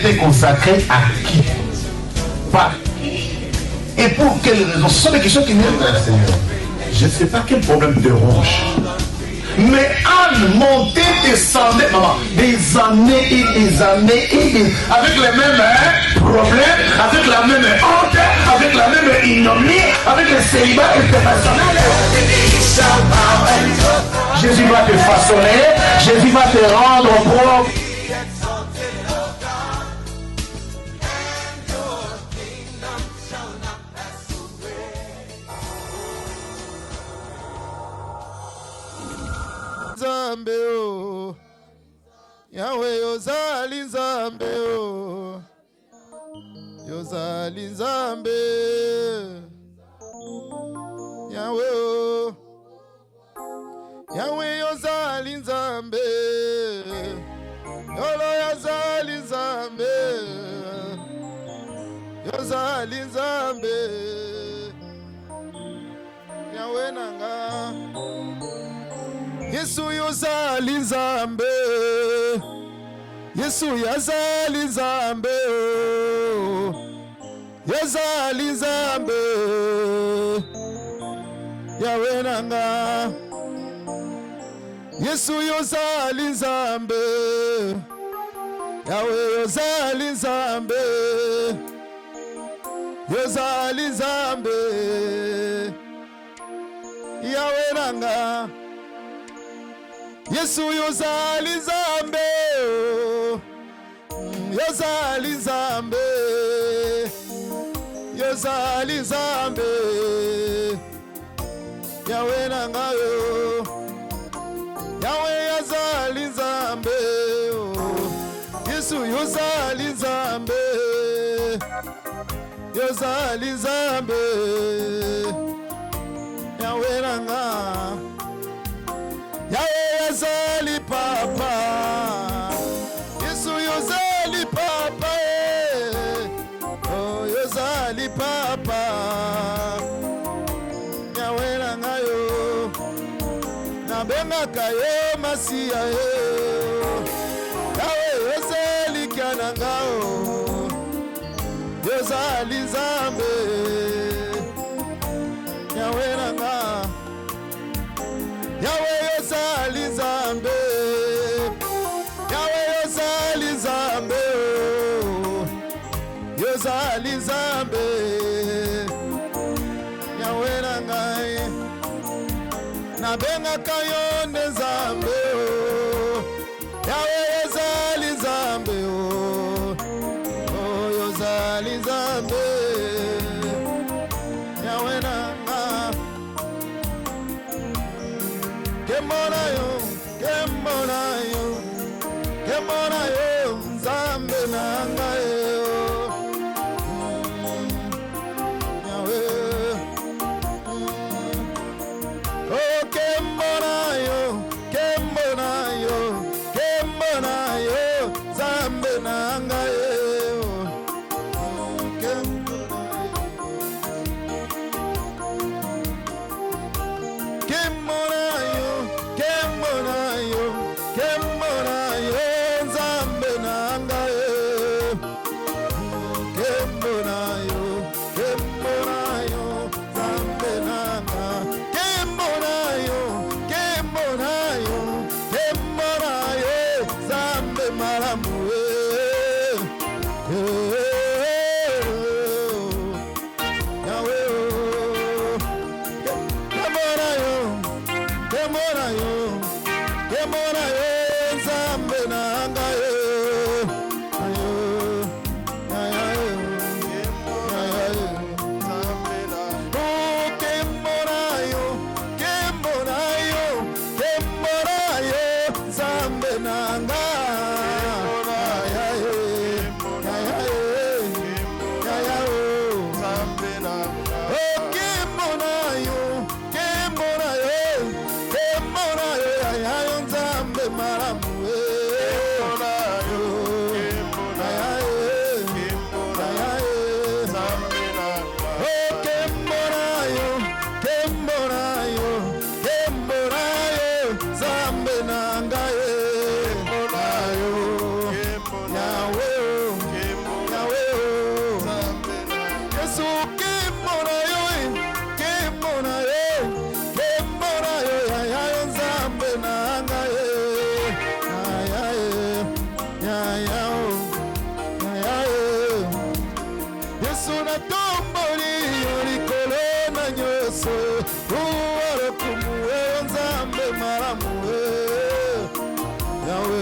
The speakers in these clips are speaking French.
été consacré à qui? Par qui? Et pour quelles raisons? Ce sont des questions qui viennent vers le Seigneur. Je ne sais pas quel problème te ronge. Mais Anne montait, descendait, maman, des années et des années et des... avec les mêmes problèmes, avec la même honte, avec la même ignominie, avec le célibat international. Jésus va te façonner, Jésus va te rendre propre. Nzambe o Yahweh yozali Nzambe o Yozali Nzambe Yahweh o Yahweh yozali Nzambe Yolo yozali Nzambe Yozali Nzambe Yahweh nanga Yesu yozali Nzambe Yesu yazali Nzambe Yazali Nzambe Yahweh nanga Yesu yozali Nzambe Yahweh yozali Nzambe Yozali Nzambe Yahweh nanga Yesu yozali Nzambe Yozali Nzambe Yozali Nzambe Yahweh nanga yo Yahweh yozali Nzambe Yesu yozali Nzambe Yozali Nzambe Yahweh nanga Yahweh yozali Papa Yesu yozali Papa Oh yozali Papa Yahweh nanga yo Nabengaka yo Masiya yo Yahweh yozali Kyananga yo Yozali Nzambe Yahweh nanga Yahweh yozali Nzambe Yahweh yozali Nzambe Yozali Nzambe Yahweh nangai Nabengaka yo Nzambe Yahweh yozali Nzambe Oh yozali Nzambe Yahweh nanga Kemona yo Nzambe nanga yo Yahweh Oh kemona yo Nzambe nanga yo Kemona yo Nzambe nanga yo Yesu kembona yo kembona yo ya nzambe nanga Yesu natomboli yo likolo na nyonso uwalokumu nzambe malamu Yawe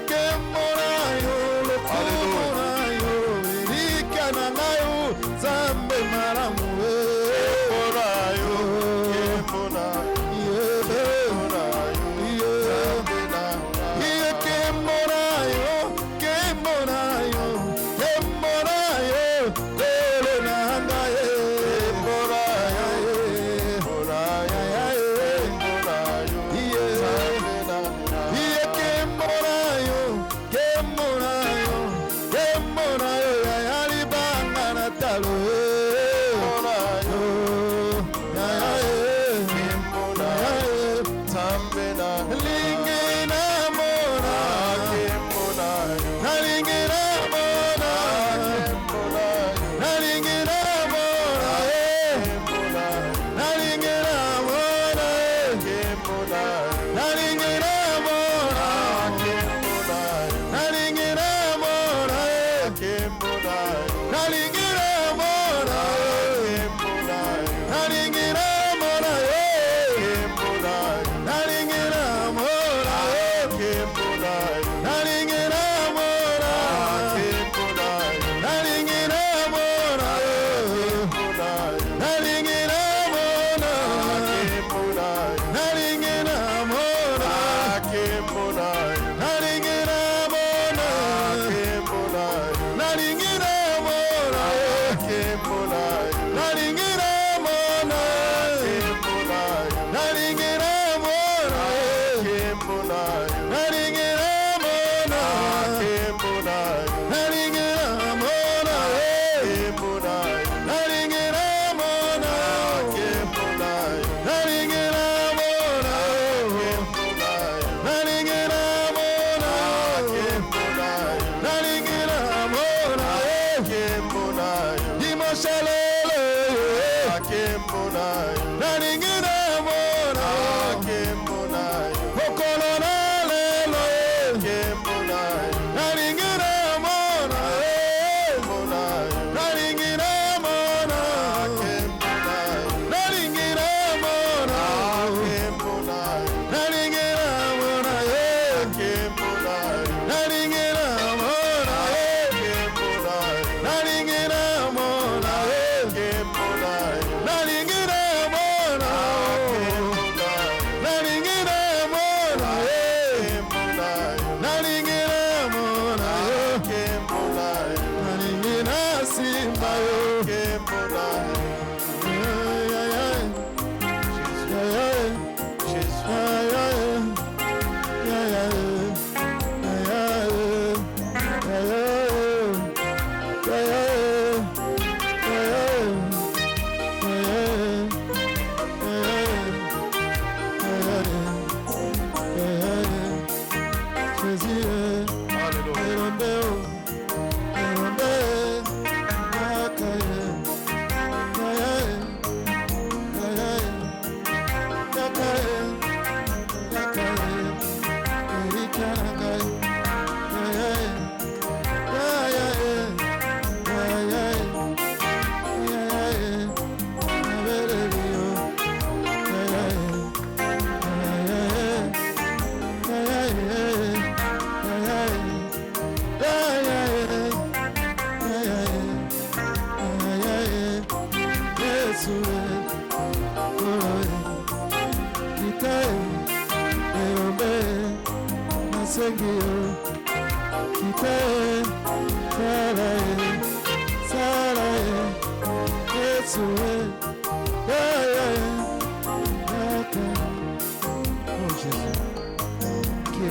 kembona yo lokumu na yo elikana na yo nzambe malamu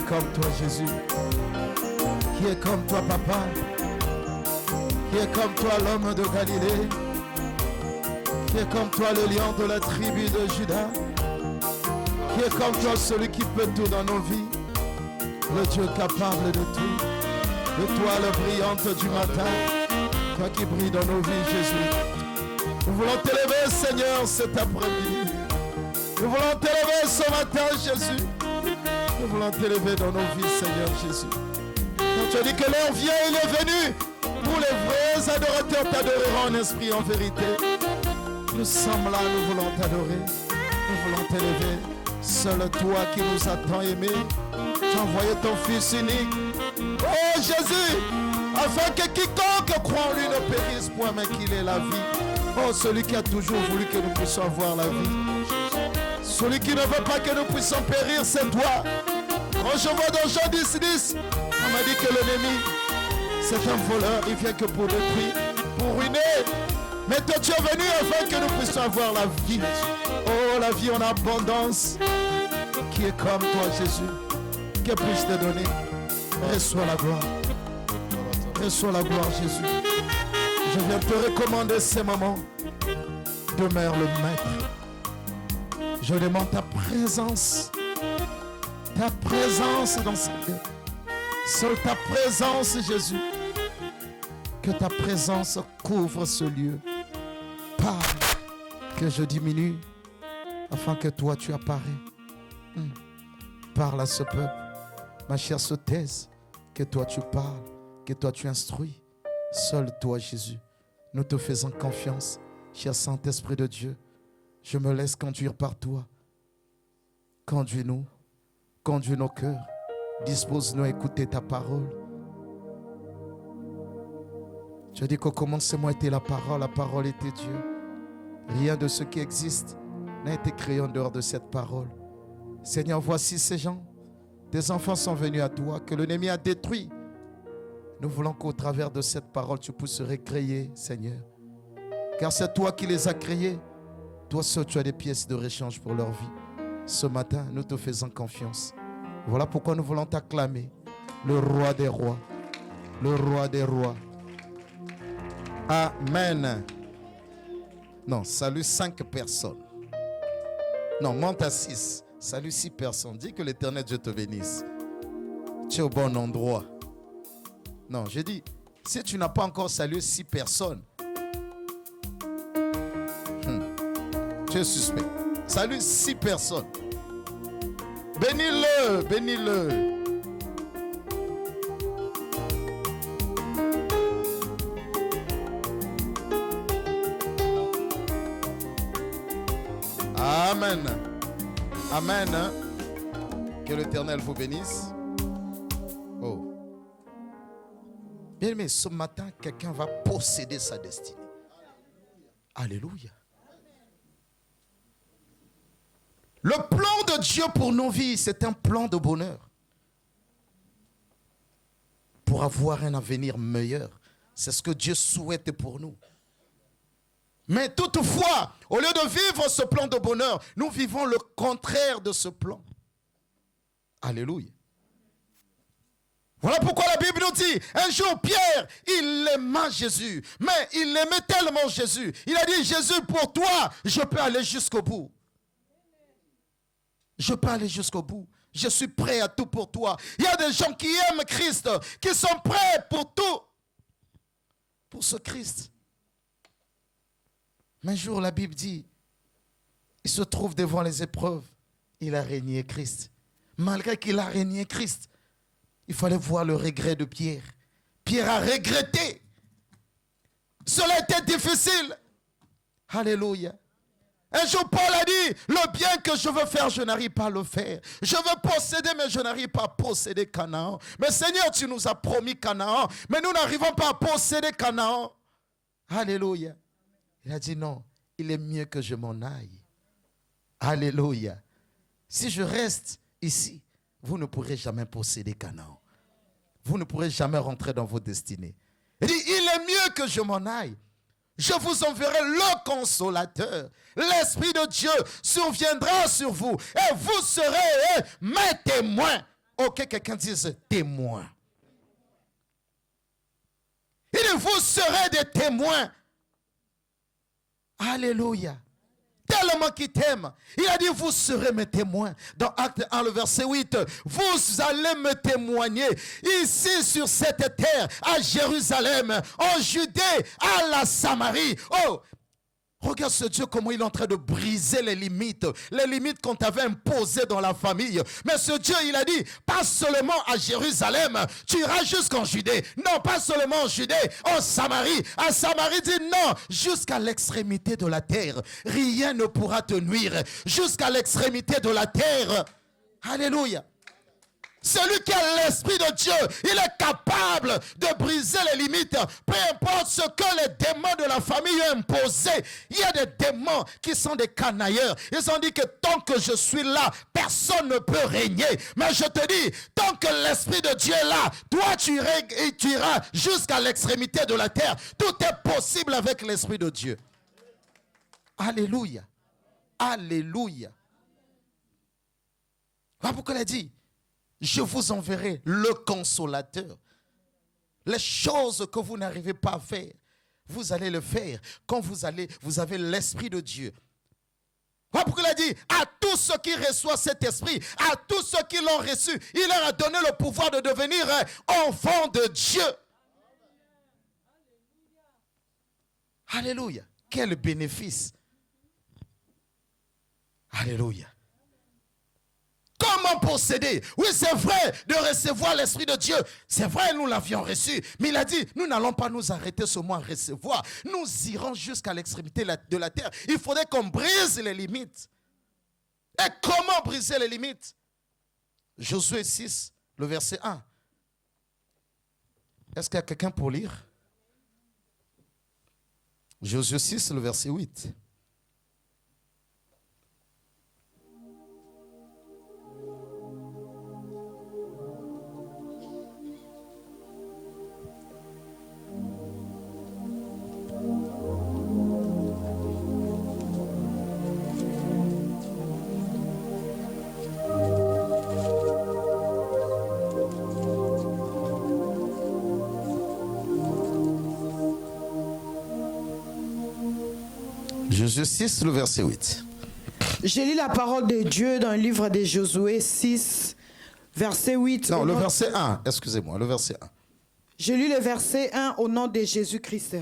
comme toi, Jésus? Qui est comme toi, Papa? Qui est comme toi, l'homme de Galilée? Qui est comme toi, le lion de la tribu de Juda? Qui est comme toi, celui qui peut tout dans nos vies? Le Dieu capable de tout. l'étoile brillante du matin, toi qui brilles dans nos vies, Jésus. Nous voulons t'élever, Seigneur, cet après-midi. Nous voulons t'élever ce matin, Jésus. Nous voulons t'élever dans nos vies, Seigneur Jésus. Quand tu as dit que l'heure vient, il est venu pour les vrais adorateurs t'adoreront en esprit et en vérité. Nous sommes là, nous voulons t'adorer. Nous voulons t'élever. Seul toi qui nous as tant aimés. Tu as envoyé ton Fils unique. Oh Jésus, afin que quiconque croit en lui ne périsse point, mais qu'il ait la vie. Oh, celui qui a toujours voulu que nous puissions avoir la vie. Celui qui ne veut pas que nous puissions périr, c'est toi. Quand je vois dans Jean 10, on m'a dit que l'ennemi, c'est un voleur, il vient que pour détruire, pour ruiner. Mais toi, tu es venu afin que nous puissions avoir la vie. Oh, la vie en abondance. Qui est comme toi, Jésus. Que puis-je te donner? Reçois la gloire. Reçois la gloire, Jésus. Je viens te recommander ces moments. Demeure le Maître. Je demande ta présence. Ta présence dans ce lieu. Seule ta présence, Jésus. Que ta présence couvre ce lieu. Parle, que je diminue, afin que toi tu apparais. Parle à ce peuple. Ma chair se taise. Que toi tu parles, que toi tu instruis. Seul toi, Jésus. Nous te faisons confiance, cher Saint-Esprit de Dieu. Je me laisse conduire par toi. Conduis-nous, conduis nos cœurs. Dispose-nous à écouter ta parole. Tu as dit qu'au commencement était la parole était Dieu. Rien de ce qui existe n'a été créé en dehors de cette parole. Seigneur, voici ces gens. Tes enfants sont venus à toi, que l'ennemi a détruit. Nous voulons qu'au travers de cette parole, tu puisses recréer, Seigneur. Car c'est toi qui les as créés. Toi seul, tu as des pièces de réchange pour leur vie. Ce matin, nous te faisons confiance. Voilà pourquoi nous voulons t'acclamer. Le roi des rois. Le roi des rois. Amen. Non, salue 5 personnes. Non, monte à 6. Salue 6 personnes. Dis que l'Éternel Dieu te bénisse. Tu es au bon endroit. Non, j'ai dit, si tu n'as pas encore salué 6 personnes, tu es suspect. Salue 6 personnes. Bénis-le, bénis-le. Amen. Amen. Que l'Éternel vous bénisse. Oh. Bien aimé, ce matin, quelqu'un va posséder sa destinée. Alléluia. Le plan de Dieu pour nos vies, c'est un plan de bonheur. Pour avoir un avenir meilleur. C'est ce que Dieu souhaite pour nous. Mais toutefois, au lieu de vivre ce plan de bonheur, nous vivons le contraire de ce plan. Alléluia. Voilà pourquoi la Bible nous dit, un jour Pierre, il aima Jésus. Mais il aimait tellement Jésus. Il a dit, Jésus, pour toi, je peux aller jusqu'au bout. Je peux aller jusqu'au bout. Je suis prêt à tout pour toi. Il y a des gens qui aiment Christ, qui sont prêts pour tout. Pour ce Christ. Mais un jour, la Bible dit, il se trouve devant les épreuves. Il a régné Christ. Malgré qu'il a régné Christ, il fallait voir le regret de Pierre. Pierre a regretté. Cela était difficile. Alléluia. Un jour, Paul a dit, le bien que je veux faire, je n'arrive pas à le faire. Je veux posséder, mais je n'arrive pas à posséder Canaan. Mais Seigneur, tu nous as promis Canaan, mais nous n'arrivons pas à posséder Canaan. Alléluia. Il a dit non, il est mieux que je m'en aille. Alléluia. Si je reste ici, vous ne pourrez jamais posséder Canaan. Vous ne pourrez jamais rentrer dans vos destinées. Il dit, il est mieux que je m'en aille. Je vous enverrai le consolateur. L'Esprit de Dieu surviendra sur vous. Et vous serez mes témoins. Ok, quelqu'un dise témoins. Il dit, vous serez des témoins. Alléluia. tellement qu'il t'aime. Il a dit, vous serez mes témoins. Dans Acte 1, le verset 8, vous allez me témoigner ici sur cette terre, à Jérusalem, en Judée, à la Samarie. Oh, regarde ce Dieu, comment il est en train de briser les limites qu'on t'avait imposées dans la famille. Mais ce Dieu, il a dit, pas seulement à Jérusalem, tu iras jusqu'en Judée. Non, pas seulement en Judée, en Samarie. À Samarie, dit non, jusqu'à l'extrémité de la terre. Rien ne pourra te nuire. Jusqu'à l'extrémité de la terre. Alléluia. Celui qui a l'Esprit de Dieu, il est capable de briser les limites. Peu importe ce que les démons de la famille ont imposé. Il y a des démons qui sont des canailleurs. Ils ont dit que tant que je suis là, personne ne peut régner. Mais je te dis, tant que l'Esprit de Dieu est là, toi tu iras jusqu'à l'extrémité de la terre. Tout est possible avec l'Esprit de Dieu. Alléluia. Alléluia. Voilà pourquoi il a dit, je vous enverrai le consolateur. Les choses que vous n'arrivez pas à faire, vous allez le faire quand vous avez l'Esprit de Dieu. Voilà pourquoi il a dit, à tous ceux qui reçoivent cet esprit, à tous ceux qui l'ont reçu, il leur a donné le pouvoir de devenir enfants de Dieu. Alléluia. Quel bénéfice. Alléluia. Comment posséder? Oui, c'est vrai de recevoir l'Esprit de Dieu. C'est vrai, nous l'avions reçu. Mais il a dit, nous n'allons pas nous arrêter seulement à recevoir. Nous irons jusqu'à l'extrémité de la terre. Il faudrait qu'on brise les limites. Et comment briser les limites? Josué 6, le verset 1. Est-ce qu'il y a quelqu'un pour lire? Josué 6, le verset 8. Josué 6, le verset 8. J'ai lu la parole de Dieu dans le livre de Josué 6, verset 8. Non, le verset 1, excusez-moi, le verset 1. J'ai lu le verset 1 au nom de Jésus-Christ.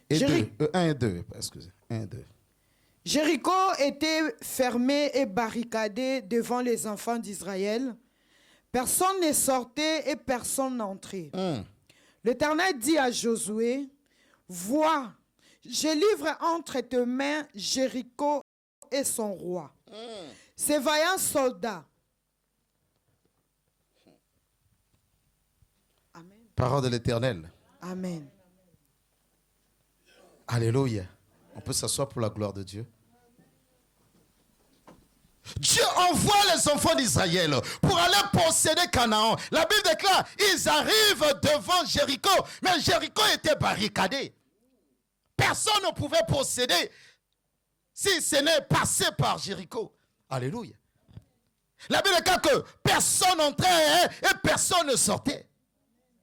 Et 1 et 2, excusez, 1 et 2. Jéricho était fermé et barricadé devant les enfants d'Israël. Personne ne sortait et personne n'entrait. L'Éternel dit à Josué, vois, je livre entre tes mains Jéricho et son roi. Ces vaillants soldats. Amen. Parole de l'Éternel. Amen. Alléluia. On peut s'asseoir pour la gloire de Dieu. Dieu envoie les enfants d'Israël pour aller posséder Canaan. La Bible déclare, ils arrivent devant Jéricho, mais Jéricho était barricadé. Personne ne pouvait posséder si ce n'est passé par Jéricho. Alléluia. La Bible déclare que personne n'entrait et personne ne sortait.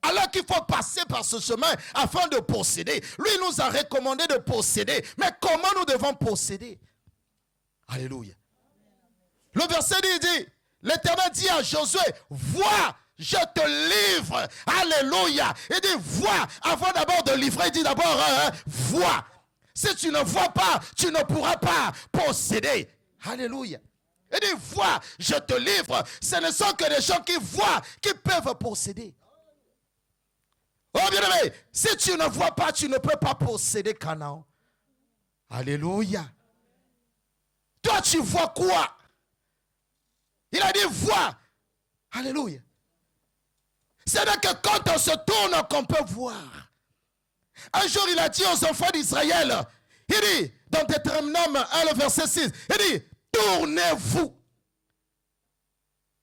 Alors qu'il faut passer par ce chemin afin de posséder. Lui nous a recommandé de posséder. Mais comment nous devons posséder? Alléluia. Le verset dit, l'Éternel dit à Josué, vois, je te livre. Alléluia. Il dit, vois. Avant d'abord de livrer, il dit d'abord, vois. Si tu ne vois pas, tu ne pourras pas posséder. Alléluia. Il dit, vois, je te livre. Ce ne sont que des gens qui voient, qui peuvent posséder. Oh bien-aimé, si tu ne vois pas, tu ne peux pas posséder Canaan. Alléluia. Toi, tu vois quoi? Il a dit, vois. Alléluia. C'est-à-dire que quand on se tourne, qu'on peut voir. Un jour, il a dit aux enfants d'Israël, il dit, dans Deutéronome 1, le verset 6, il dit, tournez-vous.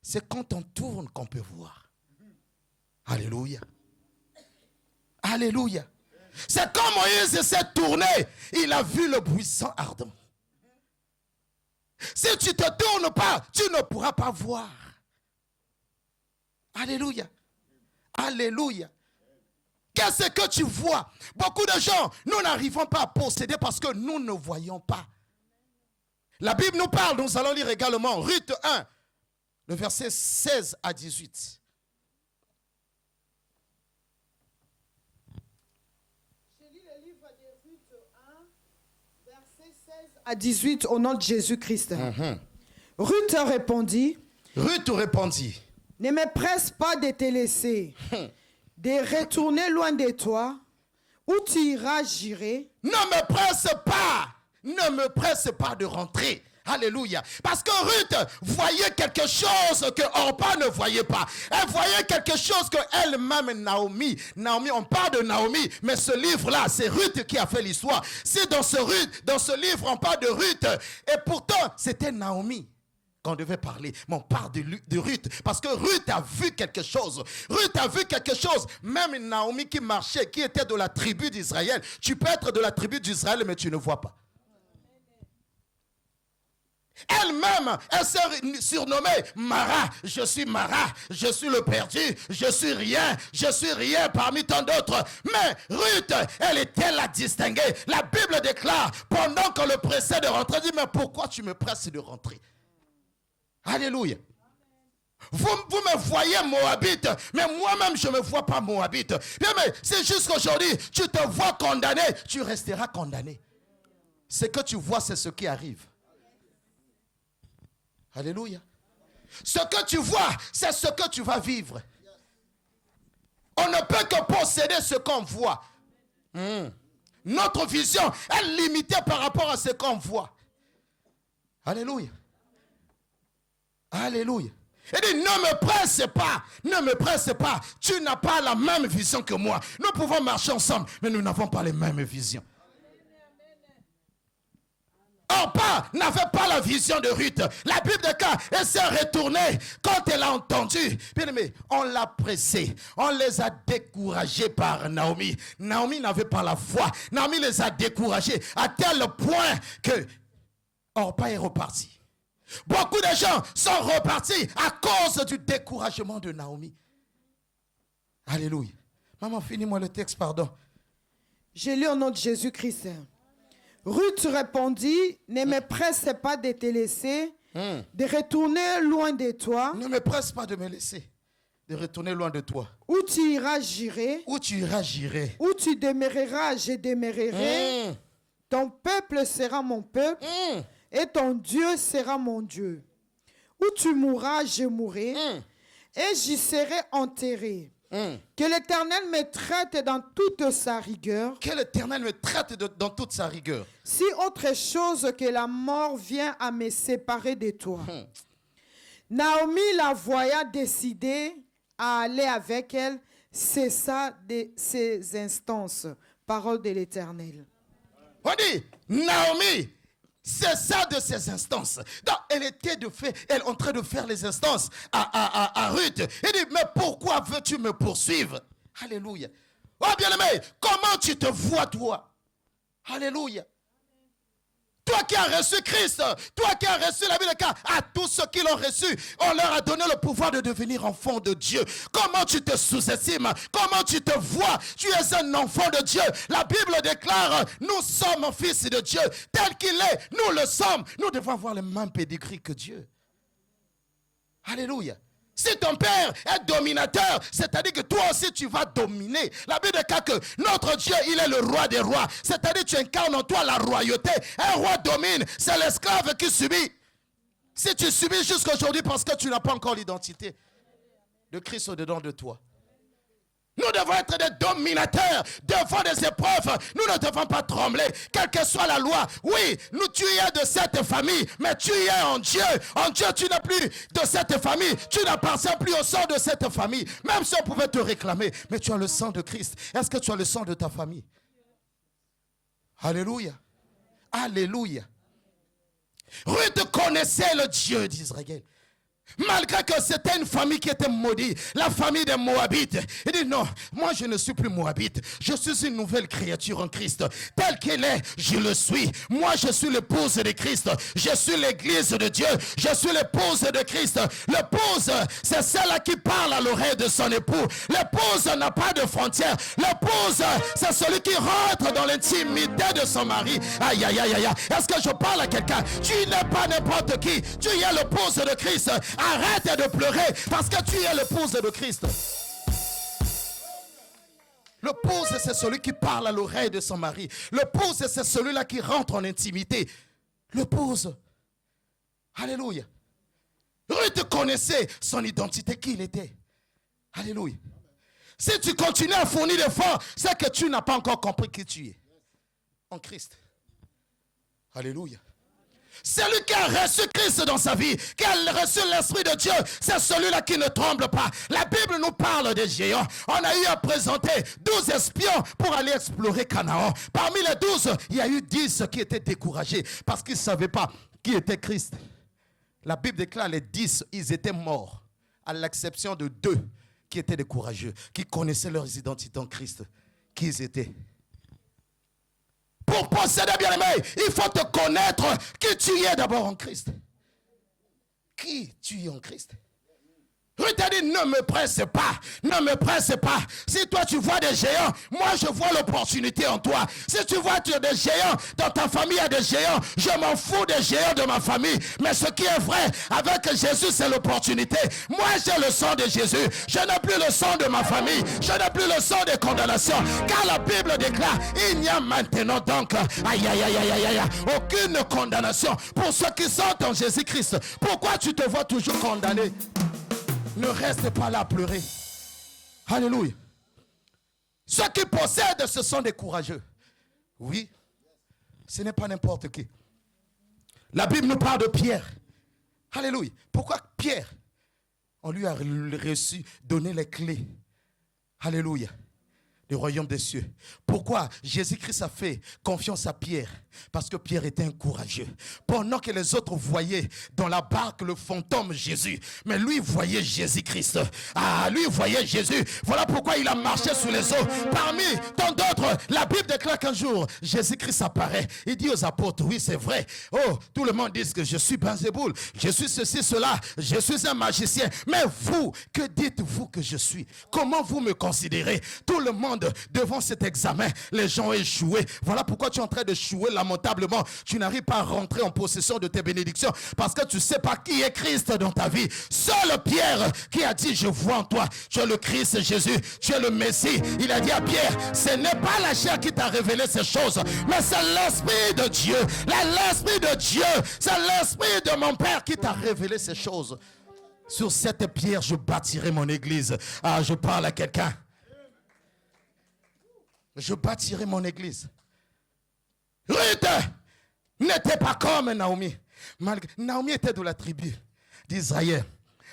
C'est quand on tourne qu'on peut voir. Alléluia. Alléluia. C'est quand Moïse s'est tourné, il a vu le buisson ardent. Si tu ne te tournes pas, tu ne pourras pas voir. Alléluia. Alléluia. Qu'est-ce que tu vois? Beaucoup de gens, nous n'arrivons pas à posséder parce que nous ne voyons pas. La Bible nous parle, nous allons lire également Ruth 1, le verset 16 à 18. Je lis le livre de Ruth 1, verset 16 à 18 au nom de Jésus-Christ. Ruth répondit, ne me presse pas de te laisser, de retourner loin de toi. Où tu iras, j'irai. Ne me presse pas de rentrer. Alléluia. Parce que Ruth voyait quelque chose que Orpa ne voyait pas. Elle voyait quelque chose que elle-même, Naomi, on parle de Naomi, mais ce livre-là, c'est Ruth qui a fait l'histoire. C'est dans ce livre, on parle de Ruth. Et pourtant, c'était Naomi qu'on devait parler, mais on parle de Ruth, parce que Ruth a vu quelque chose. Ruth a vu quelque chose. Même Naomi qui marchait, qui était de la tribu d'Israël. Tu peux être de la tribu d'Israël, mais tu ne vois pas. Elle-même, elle s'est surnommée Mara. Je suis Mara, je suis le perdu, je suis rien parmi tant d'autres. Mais Ruth, elle était la distinguée. La Bible déclare, pendant qu'on le pressait de rentrer, dit, mais pourquoi tu me presses de rentrer? Alléluia. Vous me voyez Moabite, mais moi-même je ne me vois pas Moabite. Bien, mais c'est juste qu'aujourd'hui, tu te vois condamné, tu resteras condamné. Ce que tu vois, c'est ce qui arrive. Alléluia. Ce que tu vois, c'est ce que tu vas vivre. On ne peut que posséder ce qu'on voit. Notre vision est limitée par rapport à ce qu'on voit. Alléluia. Alléluia. Il dit, ne me presse pas. Tu n'as pas la même vision que moi. Nous pouvons marcher ensemble, mais nous n'avons pas les mêmes visions. Orpa n'avait pas la vision de Ruth. La Bible déclare, elle s'est retournée quand elle a entendu. Bien aimé, on l'a pressée. On les a découragés par Naomi. Naomi n'avait pas la foi. Naomi les a découragés à tel point que Orpa est reparti. Beaucoup de gens sont repartis à cause du découragement de Naomi. Alléluia. Maman, finis-moi le texte, pardon. Je lis au nom de Jésus-Christ. Ruth répondit, ne me presse pas de te laisser, de retourner loin de toi. Ne me presse pas de me laisser, de retourner loin de toi. Où tu iras, j'irai. Où tu iras, j'irai. Où tu demeureras, je demeurerai. Ton peuple sera mon peuple. Et ton Dieu sera mon Dieu. Où tu mourras, je mourrai. Et j'y serai enterré. Que l'Éternel me traite dans toute sa rigueur. Que l'Éternel me traite dans toute sa rigueur. Si autre chose que la mort vient à me séparer de toi. Naomi la voya décider à aller avec elle, cessa de ses instances. Parole de l'Éternel. On dit, Naomi, c'est ça de ses instances. Donc, elle était en train de faire les instances à Ruth. Elle dit, mais pourquoi veux-tu me poursuivre? Alléluia. Oh bien-aimé, comment tu te vois toi? Alléluia. Toi qui as reçu Christ, toi qui as reçu la vie de Christ, à tous ceux qui l'ont reçu, on leur a donné le pouvoir de devenir enfants de Dieu. Comment tu te sous-estimes? Comment tu te vois? Tu es un enfant de Dieu. La Bible déclare, nous sommes fils de Dieu. Tel qu'il est, nous le sommes. Nous devons avoir le même pédigré que Dieu. Alléluia. Si ton père est dominateur, c'est-à-dire que toi aussi tu vas dominer. La Bible déclare que notre Dieu, il est le roi des rois. C'est-à-dire que tu incarnes en toi la royauté. Un roi domine, c'est l'esclave qui subit. Si tu subis jusqu'à aujourd'hui parce que tu n'as pas encore l'identité de Christ au-dedans de toi. Nous devons être des dominateurs devant des épreuves. Nous ne devons pas trembler, quelle que soit la loi. Oui, tu es de cette famille, mais tu es en Dieu. En Dieu, tu n'es plus de cette famille. Tu n'appartiens plus au sang de cette famille. Même si on pouvait te réclamer, mais tu as le sang de Christ. Est-ce que tu as le sang de ta famille? Alléluia. Alléluia. Ruth connaissait le Dieu d'Israël. Malgré que c'était une famille qui était maudite, la famille des Moabites. Il dit non, moi je ne suis plus Moabite. Je suis une nouvelle créature en Christ. Telle qu'elle est, je le suis. Moi je suis l'épouse de Christ. Je suis l'église de Dieu. Je suis l'épouse de Christ. L'épouse, c'est celle qui parle à l'oreille de son époux. L'épouse n'a pas de frontières. L'épouse, c'est celui qui rentre dans l'intimité de son mari. Aïe, aïe, aïe, aïe. Est-ce que je parle à quelqu'un? Tu n'es pas n'importe qui. Tu es l'épouse de Christ. Arrête de pleurer parce que tu es l'épouse de Christ. L'épouse, c'est celui qui parle à l'oreille de son mari. L'épouse, c'est celui-là qui rentre en intimité. L'épouse. Alléluia. Ruth connaissait son identité, qui il était. Alléluia. Si tu continues à fournir l'effort, c'est que tu n'as pas encore compris qui tu es. En Christ. Alléluia. Celui qui a reçu Christ dans sa vie, qui a reçu l'Esprit de Dieu, c'est celui-là qui ne tremble pas. La Bible nous parle des géants. On a eu à présenter 12 espions pour aller explorer Canaan. Parmi les 12, il y a eu 10 qui étaient découragés parce qu'ils ne savaient pas qui était Christ. La Bible déclare les 10, ils étaient morts, à l'exception de 2 qui étaient des courageux, qui connaissaient leur identité en Christ, qui ils étaient. Pour posséder, bien-aimé, il faut te connaître qui tu es d'abord en Christ. Qui tu es en Christ? Ruth a dit, ne me presse pas, ne me presse pas. Si toi tu vois des géants, moi je vois l'opportunité en toi. Si tu vois des géants, dans ta famille il y a des géants, je m'en fous des géants de ma famille. Mais ce qui est vrai, avec Jésus c'est l'opportunité. Moi j'ai le sang de Jésus, je n'ai plus le sang de ma famille, je n'ai plus le sang de condamnation. Car la Bible déclare, il n'y a maintenant donc, aïe aïe aïe aïe aïe, aucune condamnation pour ceux qui sont en Jésus-Christ. Pourquoi tu te vois toujours condamné? Ne reste pas là à pleurer. Alléluia. Ceux qui possèdent, ce sont des courageux. Oui, ce n'est pas n'importe qui. La Bible nous parle de Pierre. Alléluia. Pourquoi Pierre? On lui a reçu, donné les clés. Alléluia. Du royaume des cieux. Pourquoi Jésus-Christ a fait confiance à Pierre? Parce que Pierre était un courageux. Pendant que les autres voyaient dans la barque le fantôme Jésus, mais lui voyait Jésus-Christ. Ah, lui voyait Jésus. Voilà pourquoi il a marché sur les eaux. Parmi tant d'autres, la Bible déclare qu'un jour Jésus-Christ apparaît. Il dit aux apôtres, oui c'est vrai. Oh, tout le monde dit que je suis Belzéboul, je suis ceci, cela, je suis un magicien. Mais vous, que dites-vous que je suis? Comment vous me considérez? Tout le monde devant cet examen, les gens ont échoué. Voilà pourquoi tu es en train de chouer lamentablement. Tu n'arrives pas à rentrer en possession de tes bénédictions parce que tu ne sais pas qui est Christ dans ta vie. Seul Pierre qui a dit, je vois en toi, tu es le Christ Jésus, tu es le Messie. Il a dit à Pierre, ce n'est pas la chair qui t'a révélé ces choses, mais c'est l'Esprit de Dieu. L'Esprit de Dieu, c'est l'Esprit de mon Père qui t'a révélé ces choses. Sur cette pierre, je bâtirai mon église. Ah, je parle à quelqu'un. Je bâtirai mon église. Ruth n'était pas comme Naomi. Naomi était de la tribu d'Israël.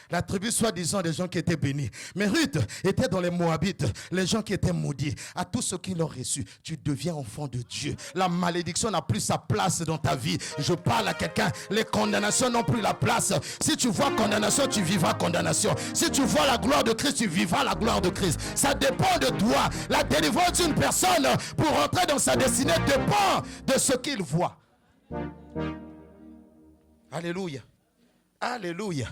La tribu soi-disant des gens qui étaient bénis. Mais Ruth était dans les Moabites, les gens qui étaient maudits. À tous ceux qui l'ont reçu, tu deviens enfant de Dieu. La malédiction n'a plus sa place dans ta vie. Je parle à quelqu'un, les condamnations n'ont plus la place. Si tu vois condamnation, tu vivras condamnation. Si tu vois la gloire de Christ, tu vivras la gloire de Christ. Ça dépend de toi. La délivrance d'une personne pour rentrer dans sa destinée dépend de ce qu'il voit. Alléluia. Alléluia.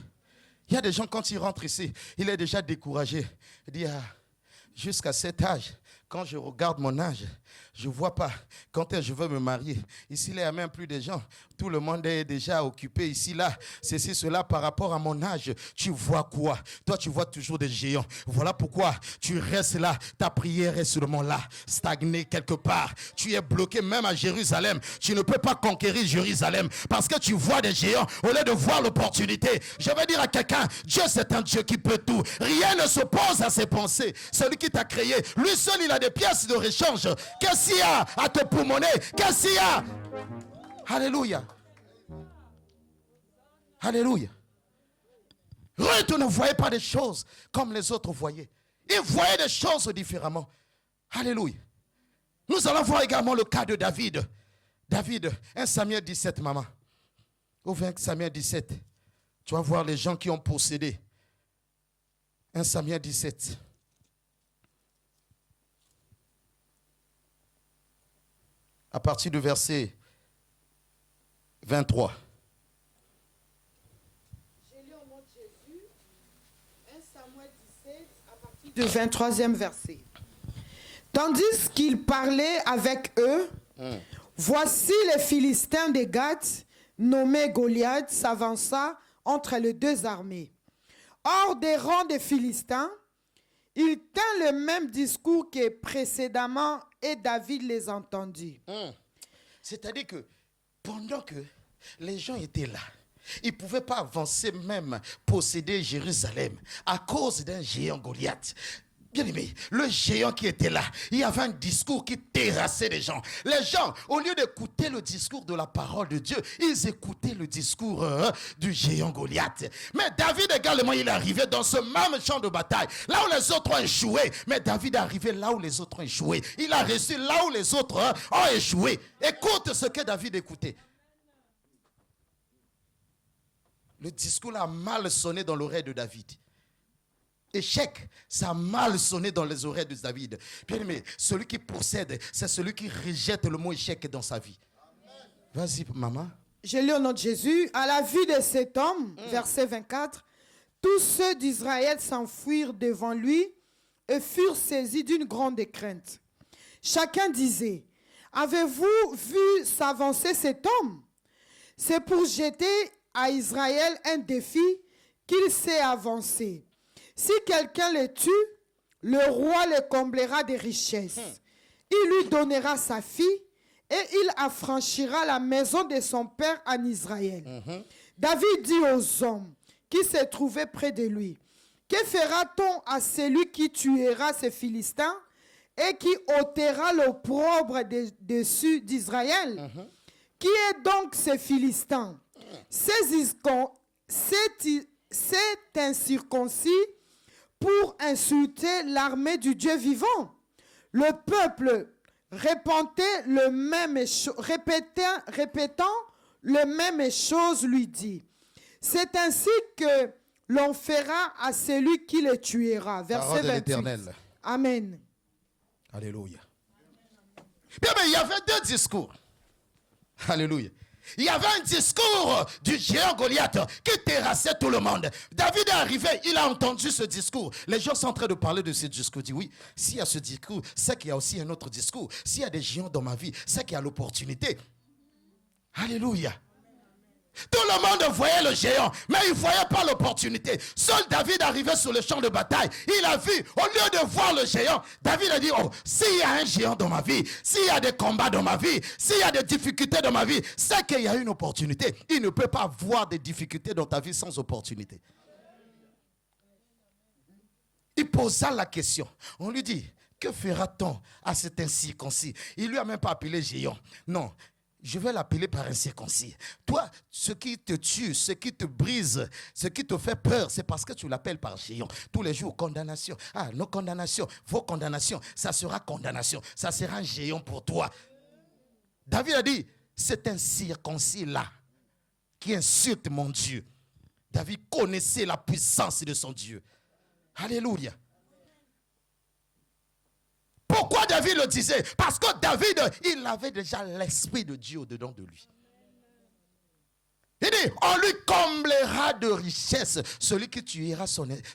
Il y a des gens, quand ils rentrent ici, il est déjà découragé. Il dit, ah, jusqu'à cet âge, quand je regarde mon âge, je ne vois pas quand est-ce que je veux me marier. Ici, il n'y a même plus de gens. Tout le monde est déjà occupé ici, là. Ceci, cela, par rapport à mon âge. Tu vois quoi? Toi, tu vois toujours des géants. Voilà pourquoi tu restes là. Ta prière est seulement là, stagnée quelque part. Tu es bloqué même à Jérusalem. Tu ne peux pas conquérir Jérusalem parce que tu vois des géants au lieu de voir l'opportunité. Je vais dire à quelqu'un, Dieu c'est un Dieu qui peut tout. Rien ne s'oppose à ses pensées. Celui qui t'a créé, lui seul, il a des pièces de rechange. Qu'est-ce qu'il y a à te poumonner? Qu'est-ce qu'il y a? Alléluia. Alléluia. Ruth ne voyait pas des choses comme les autres voyaient. Il voyait des choses différemment. Alléluia. Nous allons voir également le cas de David. David, 1 Samuel 17, maman. Ou 20 Samuel 17. Tu vas voir les gens qui ont possédé. 1 Samuel 17. À partir du verset 23. J'ai lu au nom de Jésus, 1 Samuel 17, à partir du 23e verset. Tandis qu'il parlait avec eux, voici les Philistins de Gath, nommés Goliath, s'avança entre les deux armées. Hors des rangs des Philistins, il tint le même discours que précédemment et David les entendit. C'est-à-dire que pendant que les gens étaient là, ils ne pouvaient pas avancer même posséder Jérusalem à cause d'un géant Goliath. Bien aimé, le géant qui était là, il y avait un discours qui terrassait les gens. Les gens, au lieu d'écouter le discours de la parole de Dieu, ils écoutaient le discours du géant Goliath. Mais David également, il est arrivé dans ce même champ de bataille, là où les autres ont échoué. Mais David est arrivé là où les autres ont échoué. Il a réussi là où les autres ont échoué. Écoute ce que David écoutait. Le discours a mal sonné dans l'oreille de David. Échec, ça a mal sonné dans les oreilles de David. Bien aimé, celui qui possède, c'est celui qui rejette le mot échec dans sa vie. Vas-y, maman. Je lis au nom de Jésus. À la vue de cet homme, verset 24, tous ceux d'Israël s'enfuirent devant lui et furent saisis d'une grande crainte. Chacun disait, avez-vous vu s'avancer cet homme? C'est pour jeter à Israël un défi qu'il s'est avancé. Si quelqu'un le tue, le roi le comblera de richesses. Il lui donnera sa fille et il affranchira la maison de son père en Israël. David dit aux hommes qui se trouvaient près de lui, que fera-t-on à celui qui tuera ces Philistins et qui ôtera l'opprobre dessus d'Israël? Qui est donc ces Philistins? C'est incirconcis pour insulter l'armée du Dieu vivant. Le peuple répétant le même chose lui dit. C'est ainsi que l'on fera à celui qui le tuera. Verset 28. Amen. Alléluia. Bien, mais il y avait deux discours. Alléluia. Il y avait un discours du géant Goliath qui terrassait tout le monde. David est arrivé, il a entendu ce discours. Les gens sont en train de parler de ce discours. Il dit oui, s'il y a ce discours, c'est qu'il y a aussi un autre discours. S'il y a des géants dans ma vie, c'est qu'il y a l'opportunité. Alléluia. Tout le monde voyait le géant, mais il ne voyait pas l'opportunité. Seul David arrivait sur le champ de bataille. Il a vu, au lieu de voir le géant, David a dit, oh, s'il y a un géant dans ma vie, s'il y a des combats dans ma vie, s'il y a des difficultés dans ma vie, c'est qu'il y a une opportunité. Il ne peut pas avoir des difficultés dans ta vie sans opportunité. Il posa la question. On lui dit, que fera-t-on à cet incirconcis? Il ne lui a même pas appelé géant. Non. Je vais l'appeler par incirconcis. Toi, ce qui te tue, ce qui te brise, ce qui te fait peur, c'est parce que tu l'appelles par géant. Tous les jours, condamnation. Ah, nos condamnations, vos condamnations, ça sera condamnation. Ça sera un géant pour toi. David a dit, c'est un incirconcis-là qui insulte mon Dieu. David connaissait la puissance de son Dieu. Alléluia. Pourquoi David le disait? Parce que David, il avait déjà l'esprit de Dieu au-dedans de lui. Il dit, on lui comblera de richesses celui qui tuera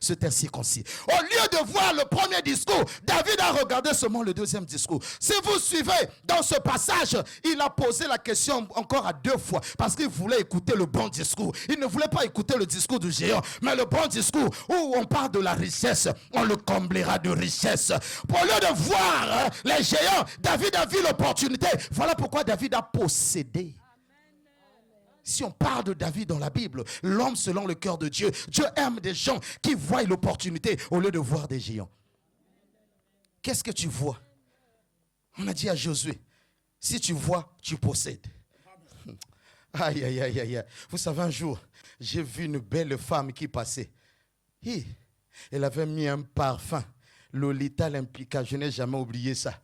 cet incirconcis. Au lieu de voir le premier discours, David a regardé seulement le deuxième discours. Si vous suivez dans ce passage, il a posé la question encore à deux fois parce qu'il voulait écouter le bon discours. Il ne voulait pas écouter le discours du géant, mais le bon discours où on parle de la richesse, on le comblera de richesses. Au lieu de voir les géants, David a vu l'opportunité. Voilà pourquoi David a possédé. Si on parle de David dans la Bible, l'homme selon le cœur de Dieu, Dieu aime des gens qui voient l'opportunité au lieu de voir des géants. Qu'est-ce que tu vois? On a dit à Josué, si tu vois, tu possèdes. Aïe, aïe, aïe, aïe. Vous savez, un jour, j'ai vu une belle femme qui passait. Elle avait mis un parfum, Lolita L'Implica, je n'ai jamais oublié ça.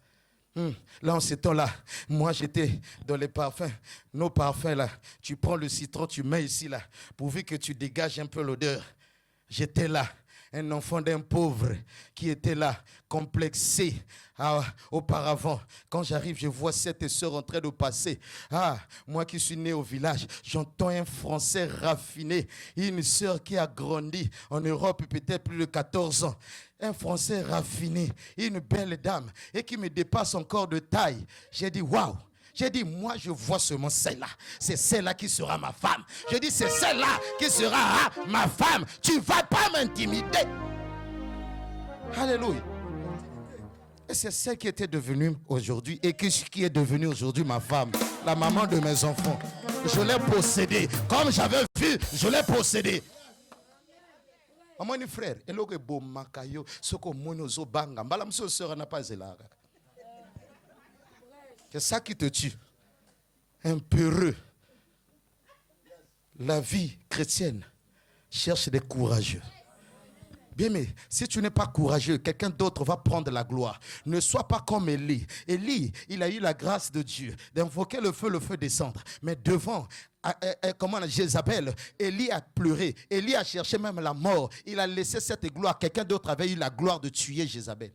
Là, en ce temps-là, moi, j'étais dans les parfums. Nos parfums, là, tu prends le citron, tu mets ici, là, pourvu que tu dégages un peu l'odeur. J'étais là, un enfant d'un pauvre qui était là, complexé. Auparavant, quand j'arrive, je vois cette sœur en train de passer. Moi qui suis né au village, j'entends un français raffiné. Une sœur qui a grandi en Europe peut-être plus de 14 ans. Un français raffiné, une belle dame et qui me dépasse encore de taille. J'ai dit, waouh! J'ai dit, moi je vois seulement celle-là. C'est celle-là qui sera ma femme. J'ai dit, c'est celle-là qui sera ma femme. Tu ne vas pas m'intimider. Alléluia. Et c'est celle qui était devenue aujourd'hui et qui est devenue aujourd'hui ma femme. La maman de mes enfants. Je l'ai possédée. Comme j'avais vu, je l'ai possédée. Mon frère, c'est ça qui te tue. Un peureux. La vie chrétienne cherche des courageux. Bien, mais si tu n'es pas courageux, quelqu'un d'autre va prendre la gloire. Ne sois pas comme Élie. Élie, il a eu la grâce de Dieu d'invoquer le feu descendre. Mais devant Jézabel, Élie a pleuré. Élie a cherché même la mort. Il a laissé cette gloire. Quelqu'un d'autre avait eu la gloire de tuer Jézabel.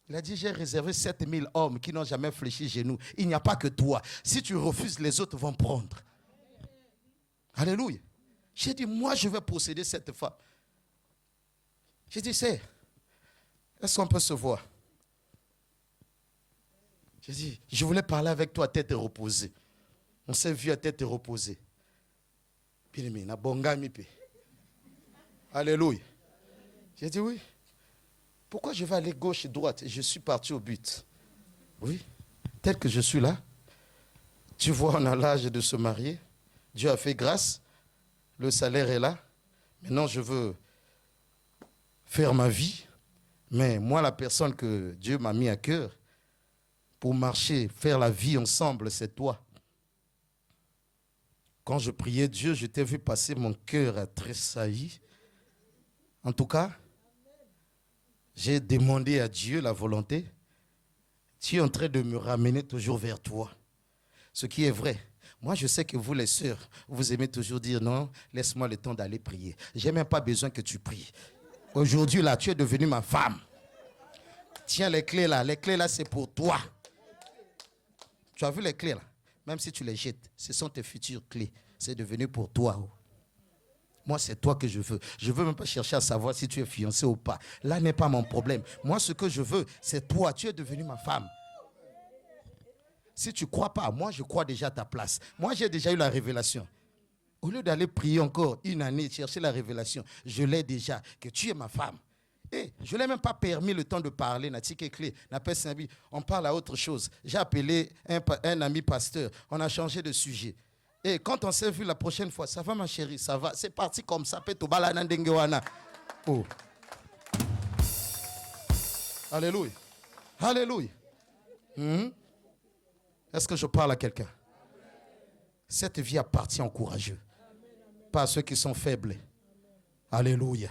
Il a dit, j'ai réservé 7000 hommes qui n'ont jamais fléchi genoux. Il n'y a pas que toi. Si tu refuses, les autres vont prendre. Alléluia. J'ai dit, moi, je vais posséder cette femme. J'ai dit, est-ce qu'on peut se voir? J'ai dit, je voulais parler avec toi à tête reposée. On s'est vu à tête reposée. Alléluia. J'ai dit, oui. Pourquoi je vais aller gauche et droite? Je suis parti au but. Oui, tel que je suis là. Tu vois, on a l'âge de se marier. Dieu a fait grâce. Le salaire est là. Maintenant, je veux faire ma vie. Mais moi, la personne que Dieu m'a mis à cœur pour marcher, faire la vie ensemble, c'est toi. Quand je priais Dieu, je t'ai vu passer, mon cœur a tressailli. En tout cas, j'ai demandé à Dieu la volonté. Tu es en train de me ramener toujours vers toi. Ce qui est vrai. Moi, je sais que vous, les sœurs, vous aimez toujours dire non, laisse-moi le temps d'aller prier. Je n'ai même pas besoin que tu pries. Aujourd'hui, là, tu es devenue ma femme. Tiens les clés là. Les clés là, c'est pour toi. Tu as vu les clés là? Même si tu les jettes, ce sont tes futures clés. C'est devenu pour toi. Moi, c'est toi que je veux. Je ne veux même pas chercher à savoir si tu es fiancé ou pas. Là n'est pas mon problème. Moi, ce que je veux, c'est toi. Tu es devenue ma femme. Si tu ne crois pas, moi, je crois déjà à ta place. Moi, j'ai déjà eu la révélation. Au lieu d'aller prier encore une année, chercher la révélation, je l'ai déjà, que tu es ma femme. Et je ne l'ai même pas permis le temps de parler. On parle à autre chose. J'ai appelé un ami pasteur. On a changé de sujet. Et quand on s'est vu la prochaine fois, ça va ma chérie, ça va. C'est parti comme ça. Oh. Alléluia. Alléluia. Est-ce que je parle à quelqu'un? Cette vie appartient aux courageux, pas à ceux qui sont faibles. Alléluia.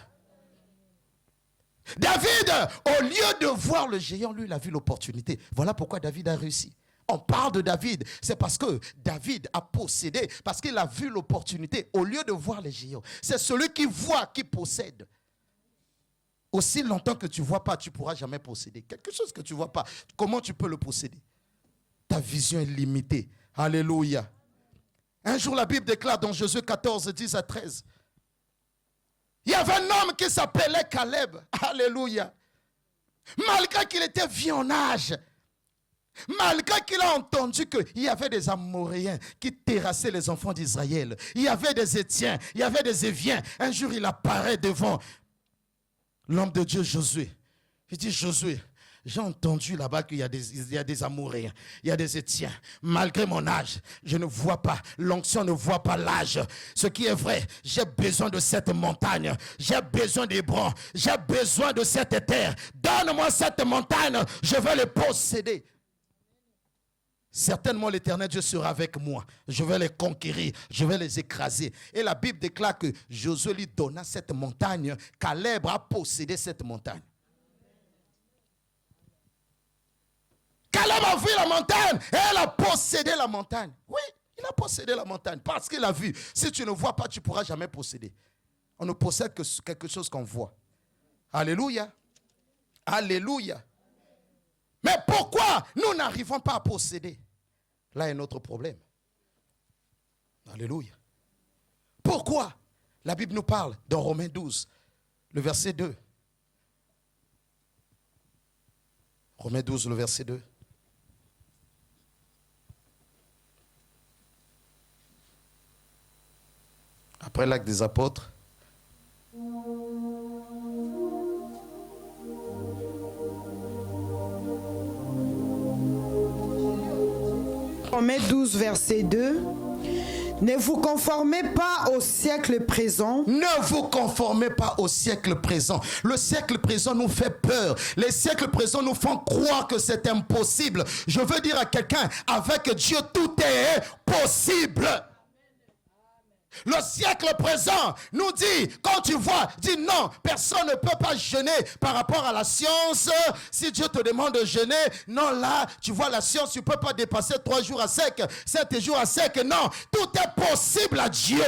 David, au lieu de voir le géant, lui, il a vu l'opportunité. Voilà pourquoi David a réussi. On parle de David, c'est parce que David a possédé, parce qu'il a vu l'opportunité au lieu de voir les géants. C'est celui qui voit qui possède. Aussi longtemps que tu ne vois pas, tu ne pourras jamais posséder. Quelque chose que tu ne vois pas, comment tu peux le posséder? Ta vision est limitée. Alléluia. Un jour, la Bible déclare dans Josué 14, 10 à 13. Il y avait un homme qui s'appelait Caleb. Alléluia. Malgré qu'il était vieux en âge, malgré qu'il a entendu qu'il y avait des Amoréens qui terrassaient les enfants d'Israël, il y avait des Étiens, il y avait des Éviens. Un jour, il apparaît devant l'homme de Dieu, Josué. Il dit, Josué, j'ai entendu là-bas qu'il y a des Amoréens, il y a des Étiens. Malgré mon âge, je ne vois pas, l'onction ne voit pas l'âge. Ce qui est vrai, j'ai besoin de cette montagne, j'ai besoin d'Hébron, j'ai besoin de cette terre. Donne-moi cette montagne, je vais les posséder. Certainement l'Éternel Dieu sera avec moi. Je vais les conquérir, je vais les écraser. Et la Bible déclare que Josué lui donna cette montagne. Caleb a possédé cette montagne. Caleb a vu la montagne et elle a possédé la montagne. Oui, il a possédé la montagne parce qu'il a vu. Si tu ne vois pas, tu ne pourras jamais posséder. On ne possède que quelque chose qu'on voit. Alléluia. Alléluia. Mais pourquoi nous n'arrivons pas à posséder? Là est notre problème. Alléluia. Pourquoi? La Bible nous parle dans Romains 12, le verset 2. Romains 12, le verset 2. Après l'acte des apôtres. Romains 12, verset 2. Ne vous conformez pas au siècle présent. Ne vous conformez pas au siècle présent. Le siècle présent nous fait peur. Les siècles présents nous font croire que c'est impossible. Je veux dire à quelqu'un, avec Dieu, tout est possible. Le siècle présent nous dit, quand tu vois, dis non, personne ne peut pas jeûner par rapport à la science. Si Dieu te demande de jeûner, non, là, tu vois la science, tu ne peux pas dépasser 3 jours à sec, 7 jours à sec. Non, tout est possible à Dieu.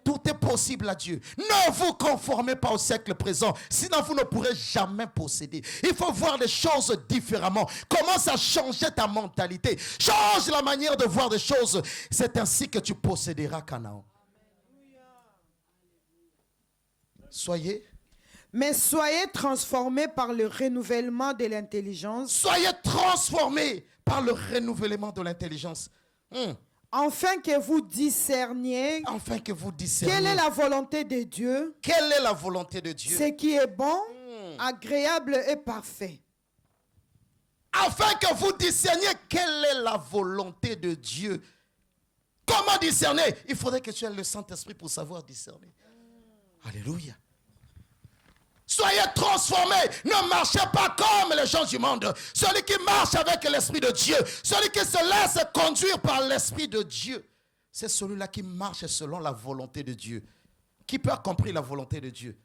Tout est possible à Dieu. Ne vous conformez pas au siècle présent, sinon vous ne pourrez jamais posséder. Il faut voir les choses différemment. Commence à changer ta mentalité. Change la manière de voir les choses. C'est ainsi que tu posséderas Canaan. Mais soyez transformés par le renouvellement de l'intelligence. Soyez transformés par le renouvellement de l'intelligence. Afin que vous discerniez. Quelle est la volonté de Dieu? Quelle est la volonté de Dieu? Ce qui est bon, agréable et parfait. Afin que vous discerniez quelle est la volonté de Dieu. Comment discerner? Il faudrait que tu aies le Saint-Esprit pour savoir discerner. Alléluia. Soyez transformés. Ne marchez pas comme les gens du monde. Celui qui marche avec l'Esprit de Dieu, celui qui se laisse conduire par l'Esprit de Dieu, c'est celui-là qui marche selon la volonté de Dieu. Qui peut accomplir la volonté de Dieu?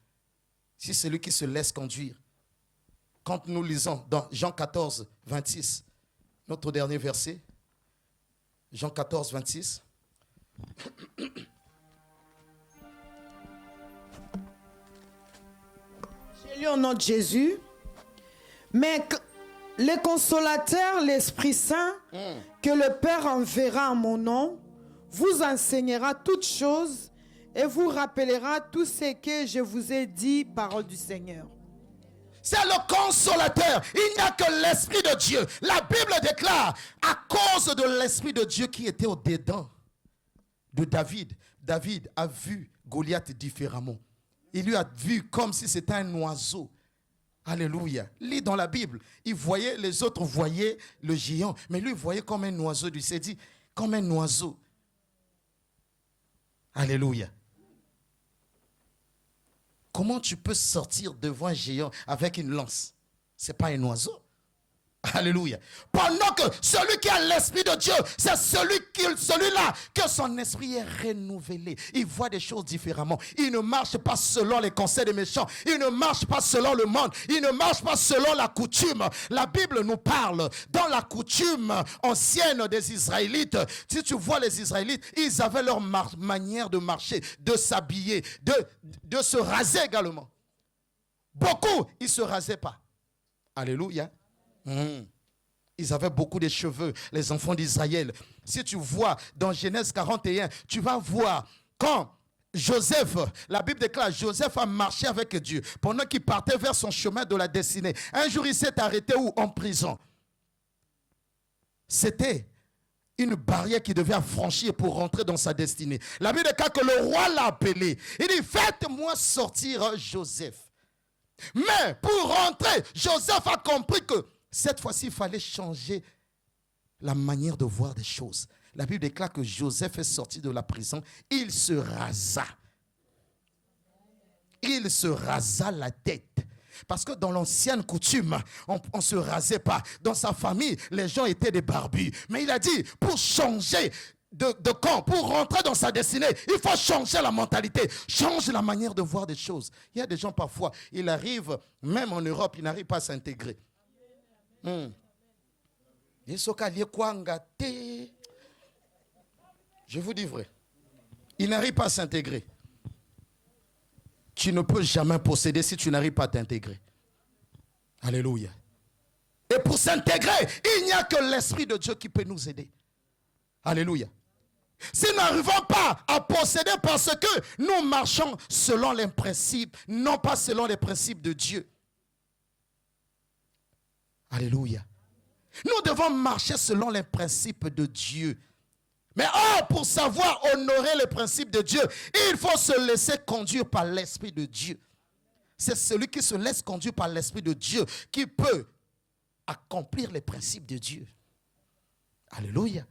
C'est celui qui se laisse conduire. Quand nous lisons dans Jean 14, 26, notre dernier verset, Jean 14, 26. Au nom de Jésus, mais le consolateur, l'Esprit Saint, que le Père enverra en mon nom, vous enseignera toutes choses et vous rappellera tout ce que je vous ai dit, parole du Seigneur. C'est le consolateur. Il n'y a que l'Esprit de Dieu. La Bible déclare, à cause de l'Esprit de Dieu qui était au-dedans de David, David a vu Goliath différemment. Il lui a vu comme si c'était un oiseau. Alléluia. Lis dans la Bible. Il voyait, les autres voyaient le géant. Mais lui, il voyait comme un oiseau. Il s'est dit, comme un oiseau. Alléluia. Comment tu peux sortir devant un géant avec une lance? Ce n'est pas un oiseau. Alléluia. Pendant que celui qui a l'Esprit de Dieu, c'est celui-là que son esprit est renouvelé. Il voit des choses différemment. Il ne marche pas selon les conseils des méchants. Il ne marche pas selon le monde. Il ne marche pas selon la coutume. La Bible nous parle dans la coutume ancienne des Israélites. Si tu vois les Israélites, ils avaient leur manière de marcher, de s'habiller, de se raser également. Beaucoup, ils ne se rasaient pas. Alléluia. Ils avaient beaucoup de cheveux, les enfants d'Israël. Si tu vois dans Genèse 41, tu vas voir quand Joseph, la Bible déclare, Joseph a marché avec Dieu pendant qu'il partait vers son chemin de la destinée. Un jour, il s'est arrêté où? En prison. C'était une barrière qu'il devait franchir pour rentrer dans sa destinée. La Bible déclare que le roi l'a appelé. Il dit, faites-moi sortir Joseph. Mais pour rentrer, Joseph a compris que cette fois-ci, il fallait changer la manière de voir des choses. La Bible déclare que Joseph est sorti de la prison. Il se rasa. Il se rasa la tête. Parce que dans l'ancienne coutume, on ne se rasait pas. Dans sa famille, les gens étaient des barbus. Mais il a dit, pour changer de camp, pour rentrer dans sa destinée, il faut changer la mentalité, change la manière de voir des choses. Il y a des gens parfois, ils arrivent, même en Europe, ils n'arrivent pas à s'intégrer. Je vous dis vrai. Il n'arrive pas à s'intégrer. Tu ne peux jamais posséder si tu n'arrives pas à t'intégrer. Alléluia. Et pour s'intégrer, il n'y a que l'Esprit de Dieu qui peut nous aider. Alléluia. Si nous n'arrivons pas à posséder parce que nous marchons selon les principes, non pas selon les principes de Dieu. Alléluia. Nous devons marcher selon les principes de Dieu. Mais pour savoir honorer les principes de Dieu, il faut se laisser conduire par l'Esprit de Dieu. C'est celui qui se laisse conduire par l'Esprit de Dieu qui peut accomplir les principes de Dieu. Alléluia.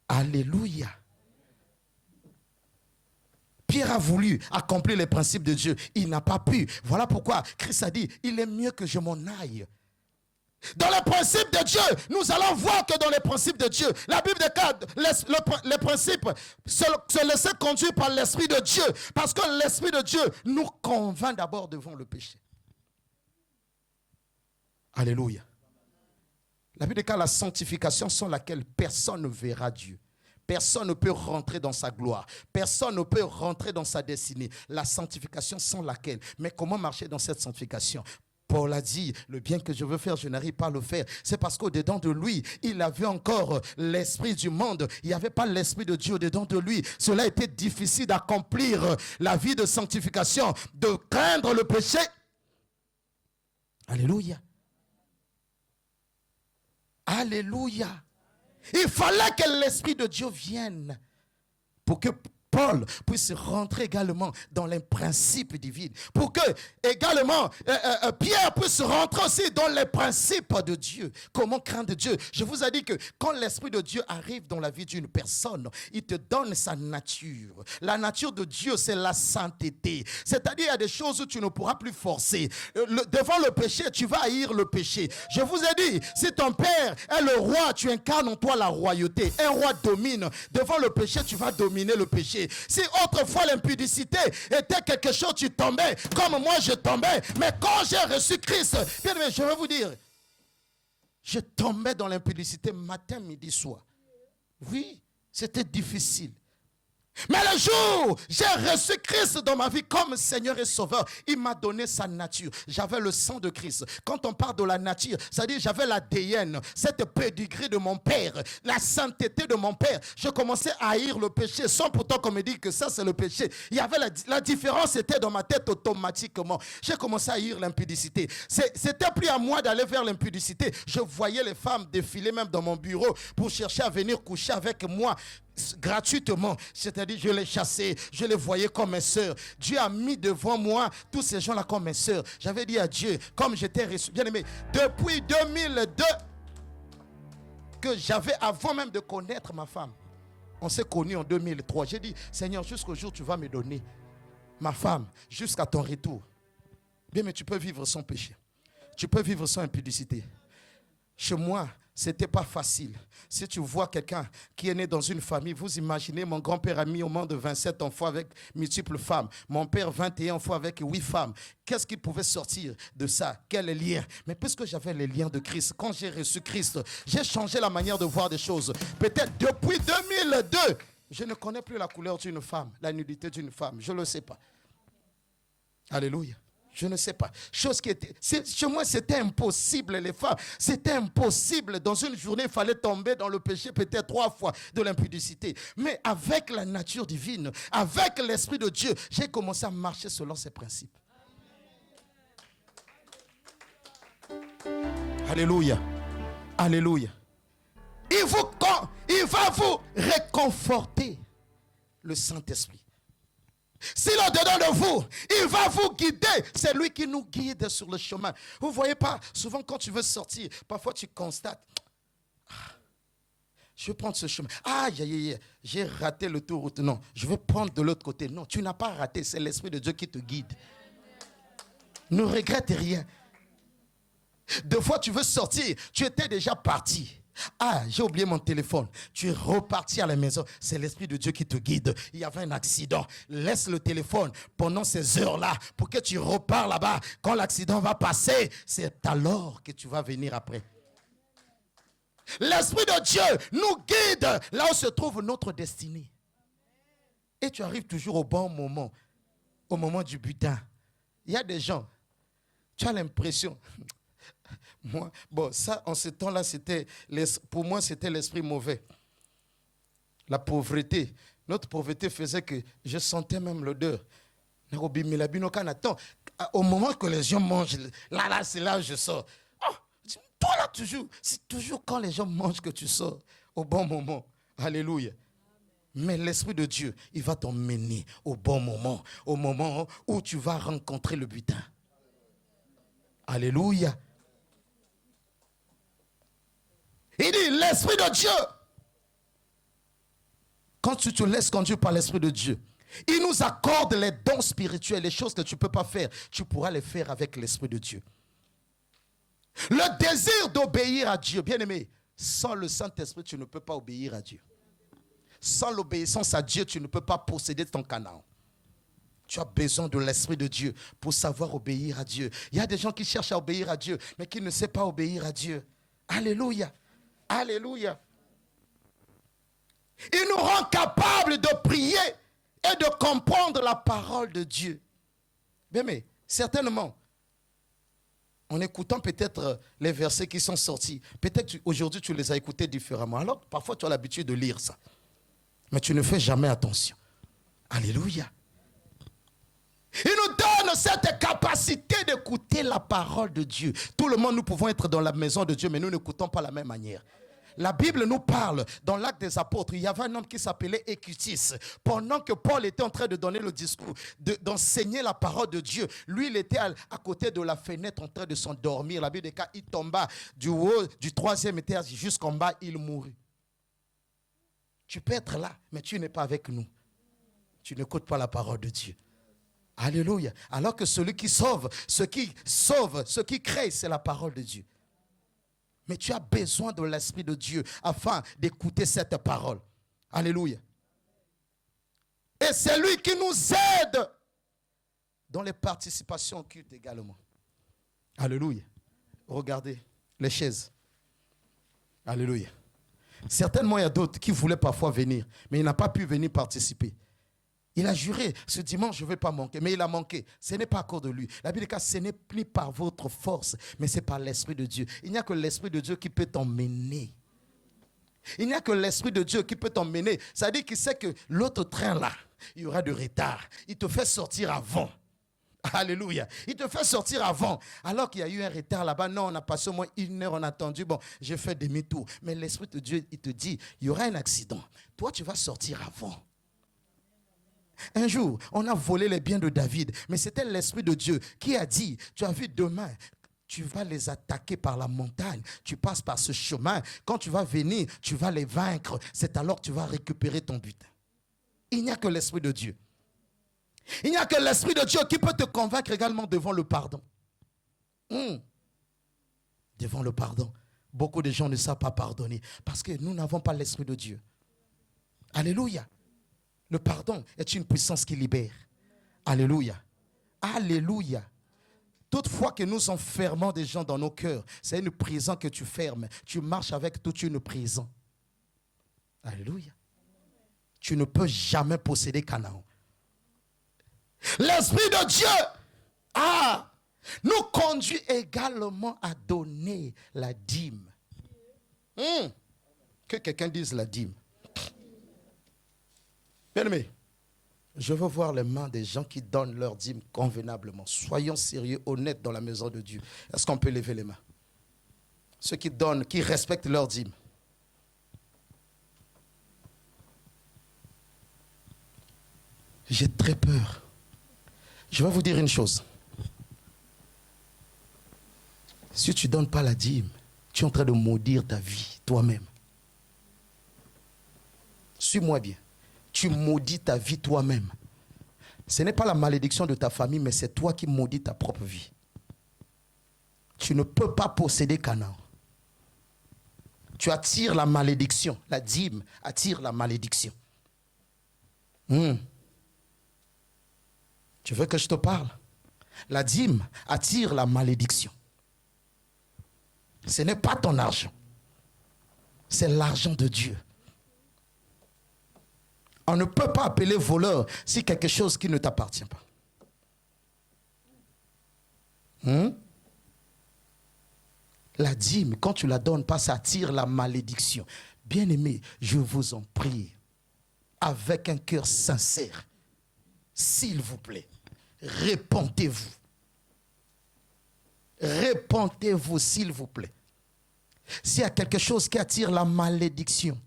Alléluia. Pierre a voulu accomplir les principes de Dieu. Il n'a pas pu. Voilà pourquoi Christ a dit, il est mieux que je m'en aille. Dans les principes de Dieu, nous allons voir que dans les principes de Dieu, la Bible déclare les principes se laisser conduire par l'Esprit de Dieu. Parce que l'Esprit de Dieu nous convainc d'abord devant le péché. Alléluia. La Bible déclare la sanctification sans laquelle personne ne verra Dieu. Personne ne peut rentrer dans sa gloire. Personne ne peut rentrer dans sa destinée. La sanctification sans laquelle. Mais comment marcher dans cette sanctification ? Paul a dit, le bien que je veux faire, je n'arrive pas à le faire. C'est parce qu'au-dedans de lui, il avait encore l'esprit du monde. Il n'y avait pas l'esprit de Dieu au-dedans de lui. Cela était difficile d'accomplir la vie de sanctification, de craindre le péché. Alléluia. Alléluia. Il fallait que l'Esprit de Dieu vienne pour que Paul puisse rentrer également dans les principes divins. Pour que également Pierre puisse rentrer aussi dans les principes de Dieu. Comment craindre Dieu? Je vous ai dit que quand l'Esprit de Dieu arrive dans la vie d'une personne, il te donne sa nature. La nature de Dieu, c'est la sainteté. C'est-à-dire, il y a des choses où tu ne pourras plus forcer. Devant le péché, tu vas haïr le péché. Je vous ai dit, si ton père est le roi, tu incarnes en toi la royauté. Un roi domine. Devant le péché, tu vas dominer le péché. Si autrefois l'impudicité était quelque chose, tu tombais comme moi je tombais. Mais quand j'ai reçu Christ, bien aimé, je vais vous dire, je tombais dans l'impudicité matin, midi, soir. Oui, c'était difficile. Mais le jour où j'ai reçu Christ dans ma vie comme Seigneur et Sauveur, il m'a donné sa nature. J'avais le sang de Christ. Quand on parle de la nature, c'est-à-dire j'avais l'ADN, cette pédigrée de mon père, la sainteté de mon père. Je commençais à haïr le péché sans pourtant qu'on me dise que ça c'est le péché. Il y avait la différence était dans ma tête automatiquement. J'ai commencé à haïr l'impudicité. C'était plus à moi d'aller vers l'impudicité. Je voyais les femmes défiler même dans mon bureau pour chercher à venir coucher avec moi gratuitement, c'est-à-dire je les chassais, je les voyais comme mes sœurs. Dieu a mis devant moi tous ces gens-là comme mes sœurs. J'avais dit à Dieu, comme j'étais reçu, bien aimé, depuis 2002 que j'avais, avant même de connaître ma femme, on s'est connus en 2003. J'ai dit, Seigneur, jusqu'au jour où tu vas me donner ma femme, jusqu'à ton retour. Bien, mais tu peux vivre sans péché. Tu peux vivre sans impudicité. Chez moi, c'était pas facile. Si tu vois quelqu'un qui est né dans une famille, vous imaginez, mon grand-père a mis au monde 27 enfants avec multiples femmes. Mon père, 21 enfants avec 8 femmes. Qu'est-ce qui pouvait sortir de ça? Quel lien? Mais puisque j'avais les liens de Christ, quand j'ai reçu Christ, j'ai changé la manière de voir des choses. Peut-être depuis 2002, je ne connais plus la couleur d'une femme, la nudité d'une femme. Je ne le sais pas. Alléluia. Je ne sais pas. Chose qui était, chez moi, c'était impossible, les femmes. C'était impossible. Dans une journée, il fallait tomber dans le péché peut-être 3 fois de l'impudicité. Mais avec la nature divine, avec l'Esprit de Dieu, j'ai commencé à marcher selon ces principes. Alléluia. Alléluia. Il va vous réconforter, le Saint-Esprit. S'il est dedans de vous, il va vous guider. C'est lui qui nous guide sur le chemin. Vous ne voyez pas, souvent quand tu veux sortir, parfois tu constates, je vais prendre ce chemin. J'ai raté l'autoroute. Non, je vais prendre de l'autre côté. Non, tu n'as pas raté, c'est l'Esprit de Dieu qui te guide. Ne regrette rien. Deux fois tu veux sortir, tu étais déjà parti. Ah, j'ai oublié mon téléphone. Tu es reparti à la maison. C'est l'Esprit de Dieu qui te guide. Il y avait un accident. Laisse le téléphone pendant ces heures-là pour que tu repars là-bas. Quand l'accident va passer, c'est alors que tu vas venir après. L'Esprit de Dieu nous guide là où se trouve notre destinée. Et tu arrives toujours au bon moment, au moment du butin. Il y a des gens, tu as l'impression... Moi, bon, ça, en ce temps-là, pour moi, c'était l'esprit mauvais. La pauvreté. Notre pauvreté faisait que je sentais même l'odeur. Au moment que les gens mangent, là, c'est là où je sors. Oh, toi, là, toujours, c'est toujours quand les gens mangent que tu sors, au bon moment. Alléluia. Mais l'Esprit de Dieu, il va t'emmener au bon moment, au moment où tu vas rencontrer le butin. Alléluia. Il dit, l'Esprit de Dieu, quand tu te laisses conduire par l'Esprit de Dieu, il nous accorde les dons spirituels, les choses que tu ne peux pas faire, tu pourras les faire avec l'Esprit de Dieu. Le désir d'obéir à Dieu, bien aimé, sans le Saint-Esprit, tu ne peux pas obéir à Dieu. Sans l'obéissance à Dieu, tu ne peux pas posséder ton Canaan. Tu as besoin de l'Esprit de Dieu pour savoir obéir à Dieu. Il y a des gens qui cherchent à obéir à Dieu, mais qui ne savent pas obéir à Dieu. Alléluia. Alléluia. Il nous rend capables de prier et de comprendre la parole de Dieu. Bien, mais certainement, en écoutant peut-être les versets qui sont sortis, peut-être aujourd'hui tu les as écoutés différemment. Alors, parfois tu as l'habitude de lire ça. Mais tu ne fais jamais attention. Alléluia. Il nous donne cette capacité d'écouter la parole de Dieu. Tout le monde, nous pouvons être dans la maison de Dieu, mais nous n'écoutons pas de la même manière. La Bible nous parle, dans l'Acte des Apôtres, il y avait un homme qui s'appelait Écutis. Pendant que Paul était en train de donner le discours, d'enseigner la parole de Dieu, lui, il était à côté de la fenêtre en train de s'endormir. La Bible dit qu'il tomba du haut, du 3e étage jusqu'en bas, il mourut. Tu peux être là, mais tu n'es pas avec nous. Tu n'écoutes pas la parole de Dieu. Alléluia. Alors que celui qui sauve, ce qui crée, c'est la parole de Dieu. Mais tu as besoin de l'Esprit de Dieu afin d'écouter cette parole. Alléluia. Et c'est lui qui nous aide dans les participations occultes également. Alléluia. Regardez les chaises. Alléluia. Certainement, il y a d'autres qui voulaient parfois venir, mais il n'a pas pu venir participer. Il a juré, ce dimanche, je ne vais pas manquer. Mais il a manqué. Ce n'est pas à cause de lui. La Bible dit que ce n'est plus par votre force, mais c'est par l'Esprit de Dieu. Il n'y a que l'Esprit de Dieu qui peut t'emmener. Il n'y a que l'Esprit de Dieu qui peut t'emmener. Ça dit qu'il sait que l'autre train là, il y aura de retard. Il te fait sortir avant. Alléluia. Il te fait sortir avant. Alors qu'il y a eu un retard là-bas. Non, on a passé au moins 1 heure, on a attendu. Bon, j'ai fait demi-tour. Mais l'Esprit de Dieu, il te dit, il y aura un accident. Toi, tu vas sortir avant. Un jour, on a volé les biens de David, mais c'était l'Esprit de Dieu qui a dit, tu as vu demain, tu vas les attaquer par la montagne, tu passes par ce chemin, quand tu vas venir, tu vas les vaincre, c'est alors que tu vas récupérer ton butin. Il n'y a que l'Esprit de Dieu. Il n'y a que l'Esprit de Dieu qui peut te convaincre également devant le pardon. Devant le pardon. Beaucoup de gens ne savent pas pardonner parce que nous n'avons pas l'Esprit de Dieu. Alléluia. Le pardon est une puissance qui libère. Alléluia. Alléluia. Toutefois que nous enfermons des gens dans nos cœurs, c'est une prison que tu fermes. Tu marches avec toute une prison. Alléluia. Tu ne peux jamais posséder Canaan. L'Esprit de Dieu nous conduit également à donner la dîme. Que quelqu'un dise la dîme. Bien-aimé, je veux voir les mains des gens qui donnent leur dîme convenablement. Soyons sérieux, honnêtes dans la maison de Dieu. Est-ce qu'on peut lever les mains? Ceux qui donnent, qui respectent leur dîme. J'ai très peur. Je vais vous dire une chose. Si tu ne donnes pas la dîme, tu es en train de maudire ta vie, toi-même. Suis-moi bien. Tu maudis ta vie toi-même. Ce n'est pas la malédiction de ta famille, mais c'est toi qui maudis ta propre vie. Tu ne peux pas posséder Canaan. tu attires la malédiction. La dîme attire la malédiction. Tu veux que je te parle? La dîme attire la malédiction. Ce n'est pas ton argent. C'est l'argent de Dieu. On ne peut pas appeler voleur si quelque chose qui ne t'appartient pas. La dîme, quand tu la donnes pas, ça attire la malédiction. Bien-aimés, je vous en prie, avec un cœur sincère, s'il vous plaît, répentez-vous. Répentez-vous, s'il vous plaît. S'il y a quelque chose qui attire la malédiction,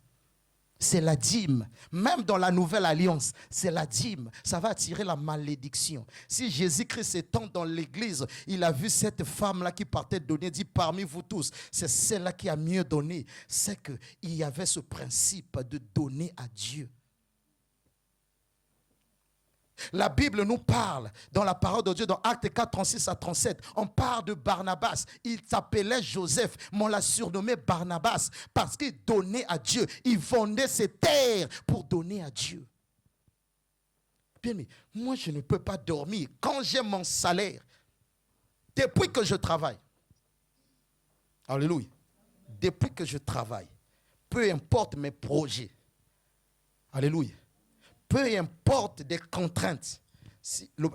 c'est la dîme. Même dans la nouvelle alliance, c'est la dîme. Ça va attirer la malédiction. Si Jésus-Christ étant dans l'église, il a vu cette femme-là qui partait donner, dit parmi vous tous, c'est celle-là qui a mieux donné. C'est qu'il y avait ce principe de donner à Dieu. La Bible nous parle dans la parole de Dieu, dans Actes 4, 36 à 37. On parle de Barnabas. Il s'appelait Joseph, mais on l'a surnommé Barnabas parce qu'il donnait à Dieu. Il vendait ses terres pour donner à Dieu. Bien, mais moi, je ne peux pas dormir quand j'ai mon salaire. Depuis que je travaille. Alléluia. Depuis que je travaille, peu importe mes projets. Alléluia. Peu importe des contraintes,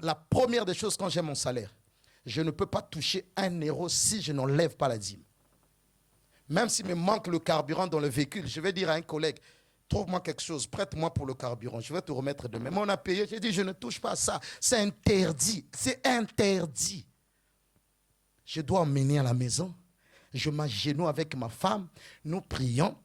la première des choses quand j'ai mon salaire, je ne peux pas toucher 1 euro si je n'enlève pas la dîme. Même s'il me manque le carburant dans le véhicule, je vais dire à un collègue, trouve-moi quelque chose, prête-moi pour le carburant, je vais te remettre demain. Mais on a payé, j'ai dit, je ne touche pas à ça, c'est interdit, c'est interdit. Je dois emmener à la maison, je m'agenouille avec ma femme, nous prions.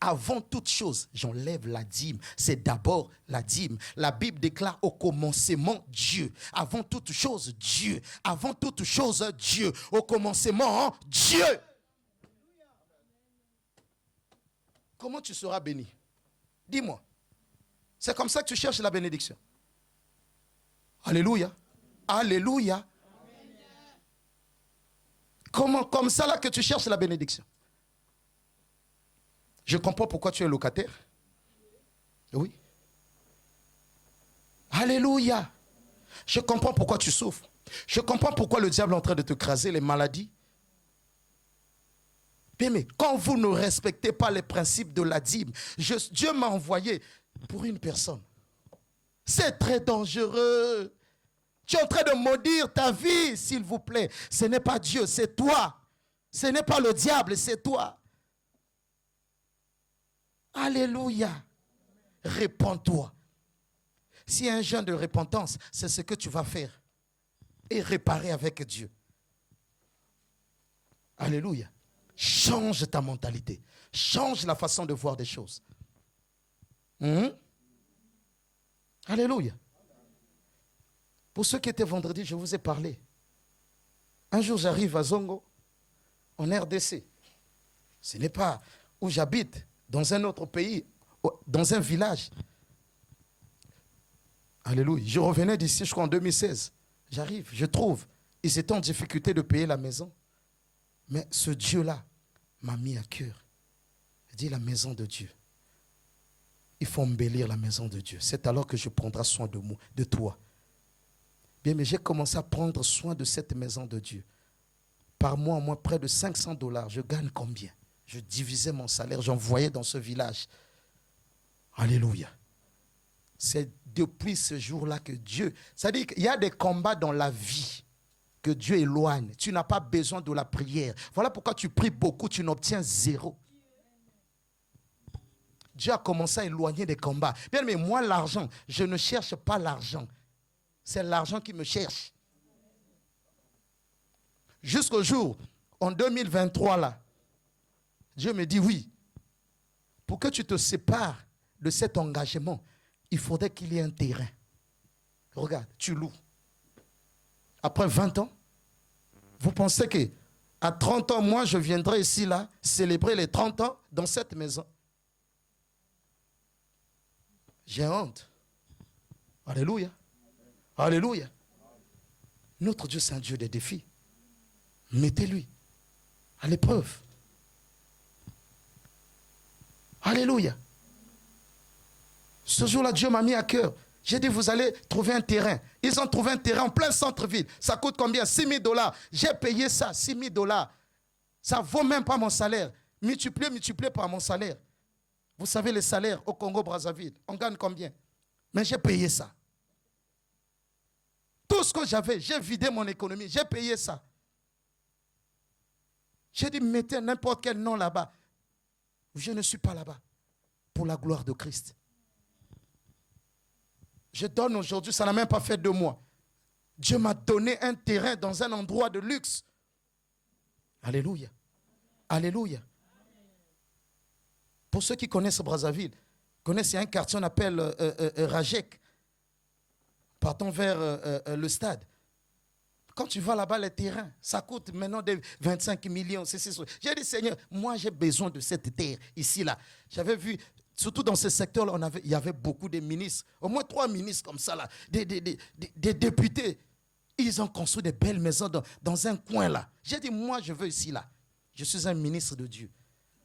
Avant toute chose, j'enlève la dîme. C'est d'abord la dîme. La Bible déclare au commencement Dieu. Avant toute chose, Dieu. Avant toute chose, Dieu. Au commencement, Dieu. Comment tu seras béni? Dis-moi. C'est comme ça que tu cherches la bénédiction. Alléluia. Alléluia. Comment, comme ça là que tu cherches la bénédiction? Je comprends pourquoi tu es locataire. Oui. Alléluia. Je comprends pourquoi tu souffres. Je comprends pourquoi le diable est en train de te craser, les maladies. Bien, mais quand vous ne respectez pas les principes de la dîme, Dieu m'a envoyé pour une personne. C'est très dangereux. Tu es en train de maudire ta vie, s'il vous plaît. Ce n'est pas Dieu, c'est toi. Ce n'est pas le diable, c'est toi. Alléluia. Répands-toi. S'il y a un jeûne de repentance, c'est ce que tu vas faire. Et réparer avec Dieu. Alléluia. Change ta mentalité. Change la façon de voir des choses. Alléluia. Pour ceux qui étaient vendredi, je vous ai parlé. Un jour, j'arrive à Zongo, en RDC. Ce n'est pas où j'habite, dans un autre pays, dans un village. Alléluia. Je revenais d'ici, je crois, en 2016. J'arrive, je trouve. Ils étaient en difficulté de payer la maison. Mais ce Dieu-là m'a mis à cœur. Il dit la maison de Dieu. Il faut embellir la maison de Dieu. C'est alors que je prendrai soin de moi, de toi. Bien, mais j'ai commencé à prendre soin de cette maison de Dieu. Par mois, moi, près de $500. Je gagne combien? Je divisais mon salaire, j'envoyais dans ce village. Alléluia. C'est depuis ce jour-là que Dieu... C'est-à-dire qu'il y a des combats dans la vie que Dieu éloigne. Tu n'as pas besoin de la prière. Voilà pourquoi tu pries beaucoup, tu n'obtiens zéro. Dieu a commencé à éloigner des combats. Bien, mais moi, l'argent, je ne cherche pas l'argent. C'est l'argent qui me cherche. Jusqu'au jour, en 2023, là, Dieu me dit oui. Pour que tu te sépares de cet engagement, il faudrait qu'il y ait un terrain. Regarde, tu loues. Après 20 ans, vous pensez que à 30 ans, moi, je viendrai ici, là, célébrer les 30 ans dans cette maison. J'ai honte. Alléluia. Alléluia. Notre Dieu, c'est un Dieu des défis. Mettez-lui à l'épreuve. Alléluia. Ce jour-là, Dieu m'a mis à cœur. J'ai dit, vous allez trouver un terrain. Ils ont trouvé un terrain en plein centre-ville. Ça coûte combien? 6 000 $. J'ai payé ça, 6 000 $. Ça ne vaut même pas mon salaire. Multiplié par mon salaire. Vous savez, les salaires au Congo-Brazzaville, on gagne combien? Mais j'ai payé ça. Tout ce que j'avais, j'ai vidé mon économie. J'ai payé ça. J'ai dit, mettez n'importe quel nom là-bas. Je ne suis pas là-bas. Pour la gloire de Christ. Je donne aujourd'hui, ça n'a même pas fait 2 mois. Dieu m'a donné un terrain dans un endroit de luxe. Alléluia. Alléluia. Pour ceux qui connaissent Brazzaville, connaissent, il y a un quartier qu'on appelle Rajek. Partons vers le stade. Quand tu vas là-bas, les terrains, ça coûte maintenant des 25 millions. J'ai dit, Seigneur, moi j'ai besoin de cette terre ici, là. J'avais vu, surtout dans ce secteur-là, il y avait beaucoup de ministres. Au moins 3 ministres comme ça, là. Des députés. Ils ont construit des belles maisons dans un coin, là. J'ai dit, moi je veux ici, là. Je suis un ministre de Dieu.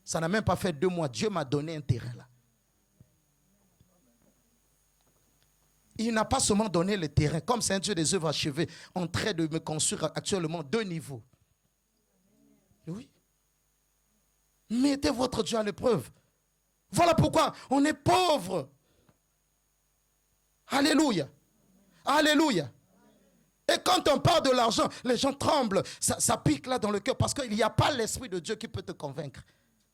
Ça n'a même pas fait 2 mois. Dieu m'a donné un terrain, là. Il n'a pas seulement donné le terrain, comme c'est un Dieu des œuvres achevées, en train de me construire actuellement 2 niveaux. Oui. Mettez votre Dieu à l'épreuve. Voilà pourquoi on est pauvre. Alléluia. Alléluia. Et quand on parle de l'argent, les gens tremblent. Ça pique là dans le cœur parce qu'il n'y a pas l'Esprit de Dieu qui peut te convaincre.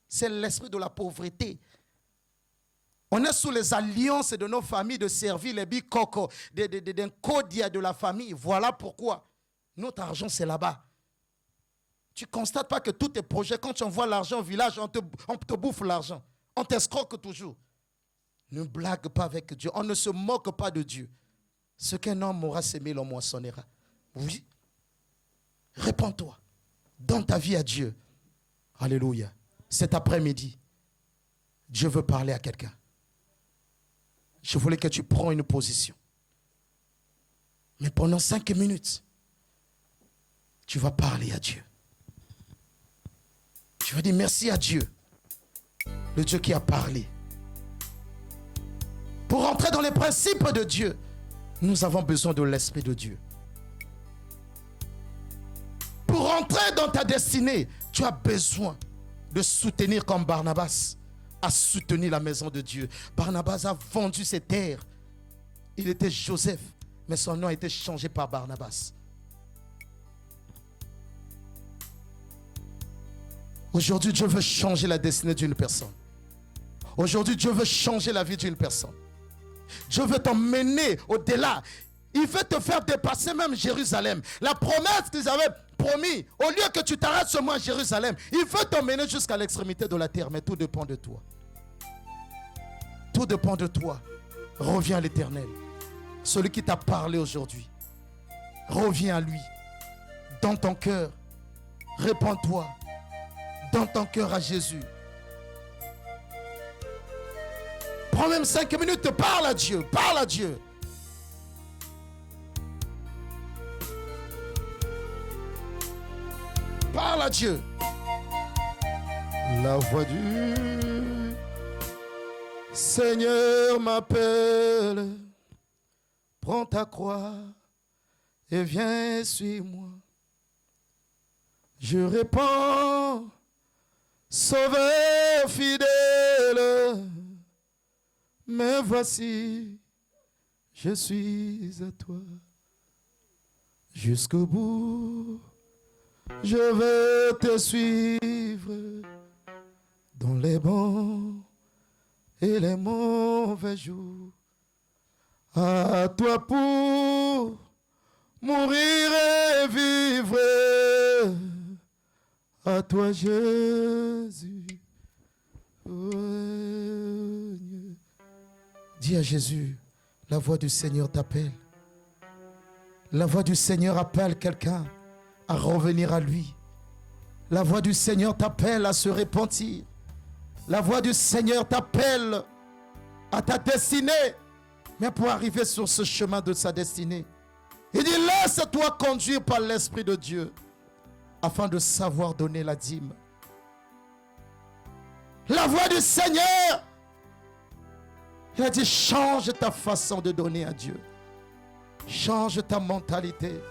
C'est l'esprit de la pauvreté. On est sous les alliances de nos familles de servir les bicocos, des codia de la famille. Voilà pourquoi notre argent, c'est là-bas. Tu ne constates pas que tous tes projets, quand tu envoies l'argent au village, on te bouffe l'argent. On t'escroque toujours. Ne blague pas avec Dieu. On ne se moque pas de Dieu. Ce qu'un homme aura semé, l'homme moissonnera. Oui. Répands-toi. Donne ta vie à Dieu. Alléluia. Cet après-midi, Dieu veut parler à quelqu'un. Je voulais que tu prends une position. Mais pendant 5 minutes, tu vas parler à Dieu. Tu vas dire merci à Dieu. Le Dieu qui a parlé. Pour entrer dans les principes de Dieu, nous avons besoin de l'Esprit de Dieu. Pour entrer dans ta destinée, tu as besoin de soutenir comme Barnabas a soutenu la maison de Dieu. Barnabas a vendu ses terres. Il était Joseph, mais son nom a été changé par Barnabas. Aujourd'hui, Dieu veut changer la destinée d'une personne. Aujourd'hui, Dieu veut changer la vie d'une personne. Dieu veut t'emmener au-delà. Il veut te faire dépasser même Jérusalem. La promesse qu'ils avaient promis, au lieu que tu t'arrêtes seulement à Jérusalem, il veut t'emmener jusqu'à l'extrémité de la terre. Mais tout dépend de toi. Tout dépend de toi. Reviens à l'Éternel. Celui qui t'a parlé aujourd'hui. Reviens à lui. Dans ton cœur. Répands-toi. Dans ton cœur à Jésus. Prends même 5 minutes, parle à Dieu. Parle à Dieu. Parle à Dieu. La voix du Seigneur m'appelle. Prends ta croix et viens, suis-moi. Je réponds, Sauveur fidèle. Mais voici, je suis à toi. Jusqu'au bout, je veux te suivre dans les bons et les mauvais jours. À toi pour mourir et vivre. À toi, Jésus. Dis à Jésus, la voix du Seigneur t'appelle. La voix du Seigneur appelle quelqu'un à revenir à lui. La voix du Seigneur t'appelle à se repentir. La voix du Seigneur t'appelle à ta destinée. Mais pour arriver sur ce chemin de sa destinée, il dit, laisse-toi conduire par l'Esprit de Dieu afin de savoir donner la dîme. la voix du Seigneur. Il a dit, change ta façon de donner à Dieu. Change ta mentalité.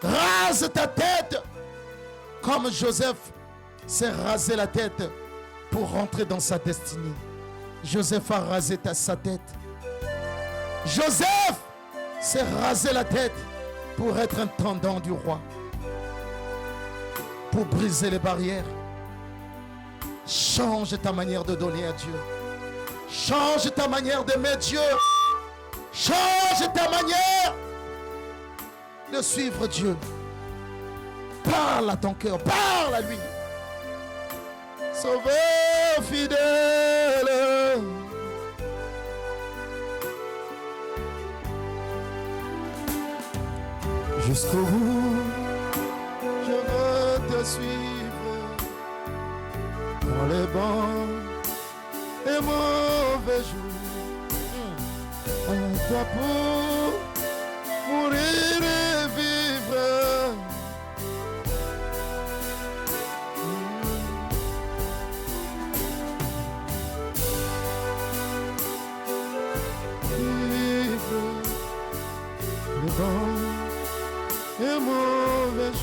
Rase ta tête. Comme Joseph s'est rasé la tête pour rentrer dans sa destinée. Joseph a rasé sa tête. Joseph s'est rasé la tête pour être intendant du roi. Pour briser les barrières. Change ta manière de donner à Dieu. Change ta manière d'aimer Dieu. Change ta manière de suivre Dieu. Parle à ton cœur, parle à lui. Sauveur fidèle. Jusqu'au bout, je veux te suivre dans les bons et mauvais jours. À toi pour mourir et vivre. Vivre les bons et mauvais jours.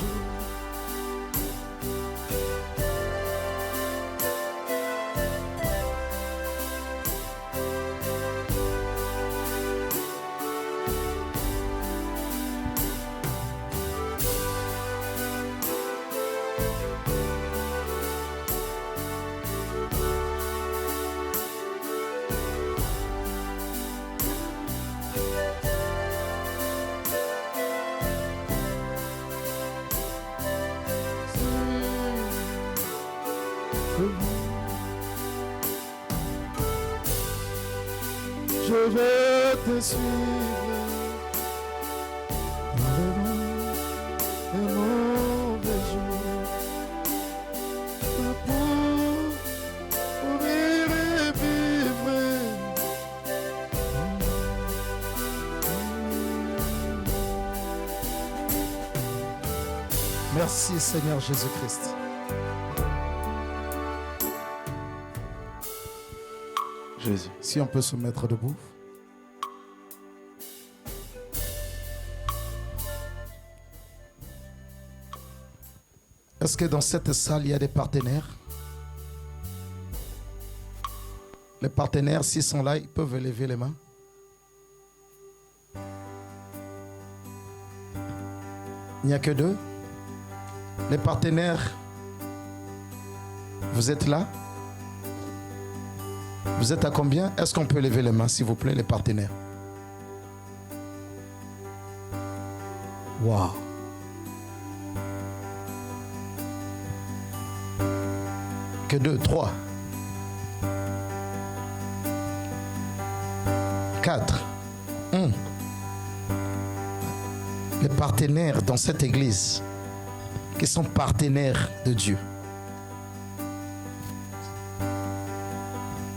Je veux te suivre dans les bons et mauvais jours. Pour mourir et vivre. Merci Seigneur Jésus-Christ. Jésus. Si on peut se mettre debout. Est-ce que dans cette salle, il y a des partenaires? Les partenaires, s'ils sont là, ils peuvent lever les mains. Il n'y a que deux. Les partenaires, vous êtes là? Vous êtes à combien? Est-ce qu'on peut lever les mains, s'il vous plaît, les partenaires? Wow. Que 2, 3, 4, 1. Les partenaires dans cette église qui sont partenaires de Dieu,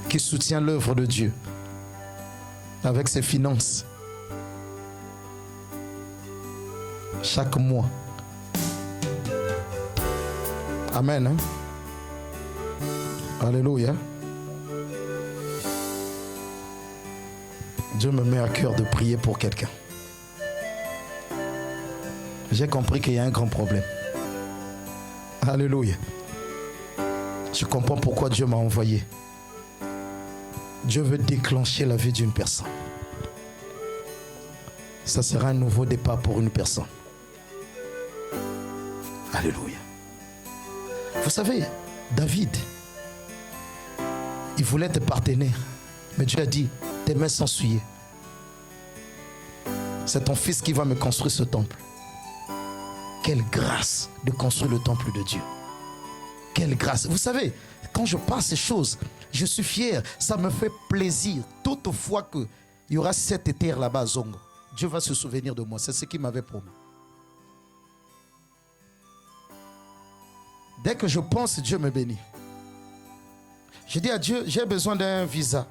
qui soutient l'œuvre de Dieu avec ses finances chaque mois. Amen. Hein? Alléluia. Dieu me met à cœur de prier pour quelqu'un. J'ai compris qu'il y a un grand problème. Alléluia. Je comprends pourquoi Dieu m'a envoyé. Dieu veut déclencher la vie d'une personne. Ça sera un nouveau départ pour une personne. Alléluia. Vous savez, David, il voulait être partenaire. Mais Dieu a dit, tes mains sont souillées. C'est ton fils qui va me construire ce temple. Quelle grâce de construire le temple de Dieu. Quelle grâce. Vous savez, quand je parle ces choses, je suis fier. Ça me fait plaisir. Toutefois qu'il y aura cette terre là-bas à Zongo, Dieu va se souvenir de moi. C'est ce qu'il m'avait promis. Dès que je pense, Dieu me bénit. Je dis à Dieu, j'ai besoin d'un visa.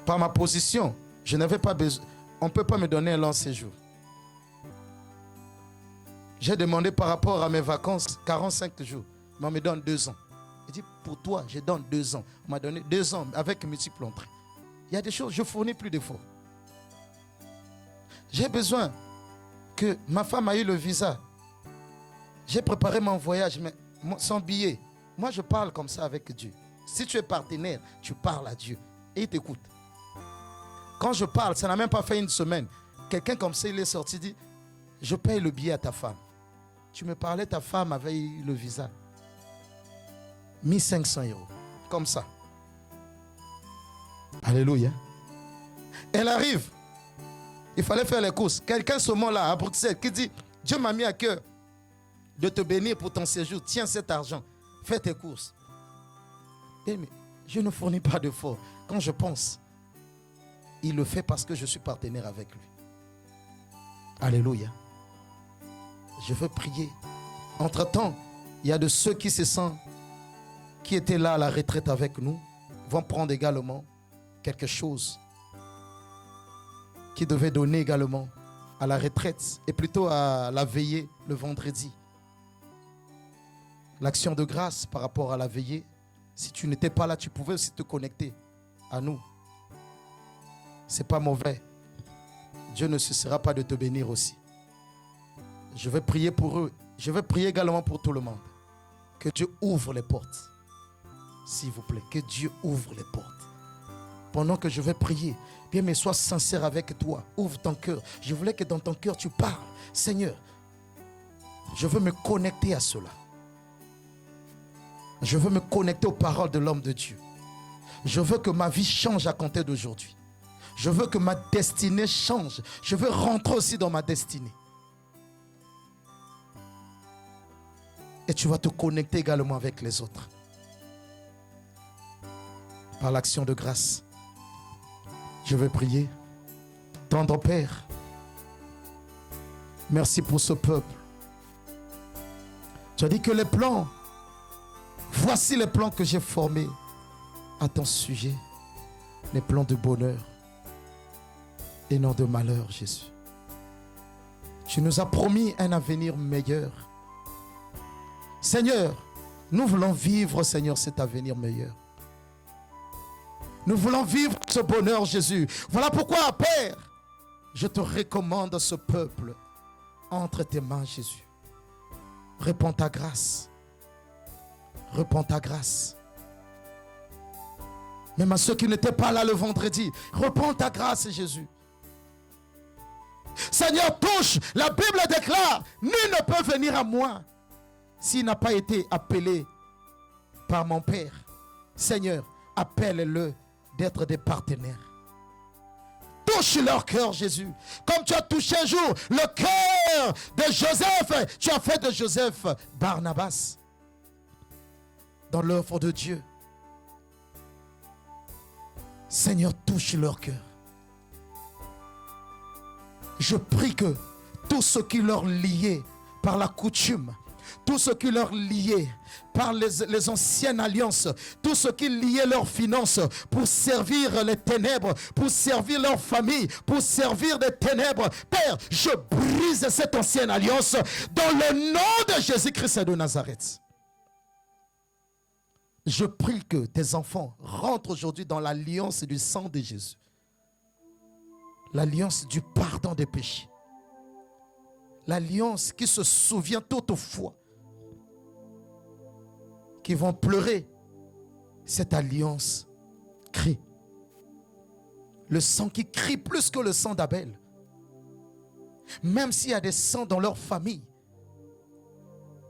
Par ma position, je n'avais pas besoin. On ne peut pas me donner un long séjour. J'ai demandé par rapport à mes vacances 45 jours. mais on me donne 2 ans. Il dit, pour toi, je donne 2 ans. On m'a donné 2 ans avec multiples entrées. Il y a des choses, je fournis plus d'efforts. J'ai besoin que ma femme ait eu le visa. J'ai préparé mon voyage, mais sans billet. Moi, je parle comme ça avec Dieu. Si tu es partenaire, tu parles à Dieu et il t'écoute. Quand je parle, ça n'a même pas fait une semaine. Quelqu'un comme ça, il est sorti, dit, je paye le billet à ta femme. Tu me parlais, ta femme avait eu le visa. 1500 €. Comme ça. Alléluia. Elle arrive. Il fallait faire les courses. Quelqu'un ce moment-là à Bruxelles qui dit, Dieu m'a mis à cœur de te bénir pour ton séjour. Tiens cet argent. Fais tes courses. Et mais je ne fournis pas d'efforts. Quand je pense, il le fait parce que je suis partenaire avec lui. Alléluia. Je veux prier. Entre-temps, il y a de ceux qui se sentent, qui étaient là à la retraite avec nous, vont prendre également quelque chose qui devait donner également à la retraite et plutôt à la veillée le vendredi. L'action de grâce par rapport à la veillée, si tu n'étais pas là, tu pouvais aussi te connecter à nous. C'est pas mauvais. Dieu ne cessera pas de te bénir aussi. Je vais prier pour eux. Je vais prier également pour tout le monde. Que Dieu ouvre les portes. S'il vous plaît, que Dieu ouvre les portes. Pendant que je vais prier, bien mais sois sincère avec toi. Ouvre ton cœur. Je voulais que dans ton cœur tu parles. Seigneur, je veux me connecter à cela. Je veux me connecter aux paroles de l'homme de Dieu. Je veux que ma vie change à compter d'aujourd'hui. Je veux que ma destinée change. Je veux rentrer aussi dans ma destinée. Et tu vas te connecter également avec les autres. Par l'action de grâce. Je vais prier. Tendre Père, merci pour ce peuple. Tu as dit que les plans, voici les plans que j'ai formés à ton sujet. Les plans de bonheur et non de malheur, Jésus. Tu nous as promis un avenir meilleur. Seigneur, nous voulons vivre, Seigneur, cet avenir meilleur. Nous voulons vivre ce bonheur, Jésus. Voilà pourquoi, Père, je te recommande ce peuple entre tes mains, Jésus. Réponds ta grâce. Réponds ta grâce. Même à ceux qui n'étaient pas là le vendredi, réponds ta grâce, Jésus. Seigneur, touche. La Bible déclare, nul ne peut venir à moi s'il n'a pas été appelé par mon Père. Seigneur, appelle-le d'être des partenaires. Touche leur cœur, Jésus. Comme tu as touché un jour le cœur de Joseph, tu as fait de Joseph Barnabas dans l'œuvre de Dieu. Seigneur, touche leur cœur. Je prie que tout ce qui leur liait par la coutume, tout ce qui leur liait par les anciennes alliances, tout ce qui liait leurs finances pour servir les ténèbres, pour servir leur famille, pour servir des ténèbres. Père, je brise cette ancienne alliance dans le nom de Jésus-Christ de Nazareth. Je prie que tes enfants rentrent aujourd'hui dans l'alliance du sang de Jésus. L'alliance du pardon des péchés. L'alliance qui se souvient toutefois. Qui vont pleurer. Cette alliance crie. Le sang qui crie plus que le sang d'Abel. Même s'il y a des sangs dans leur famille.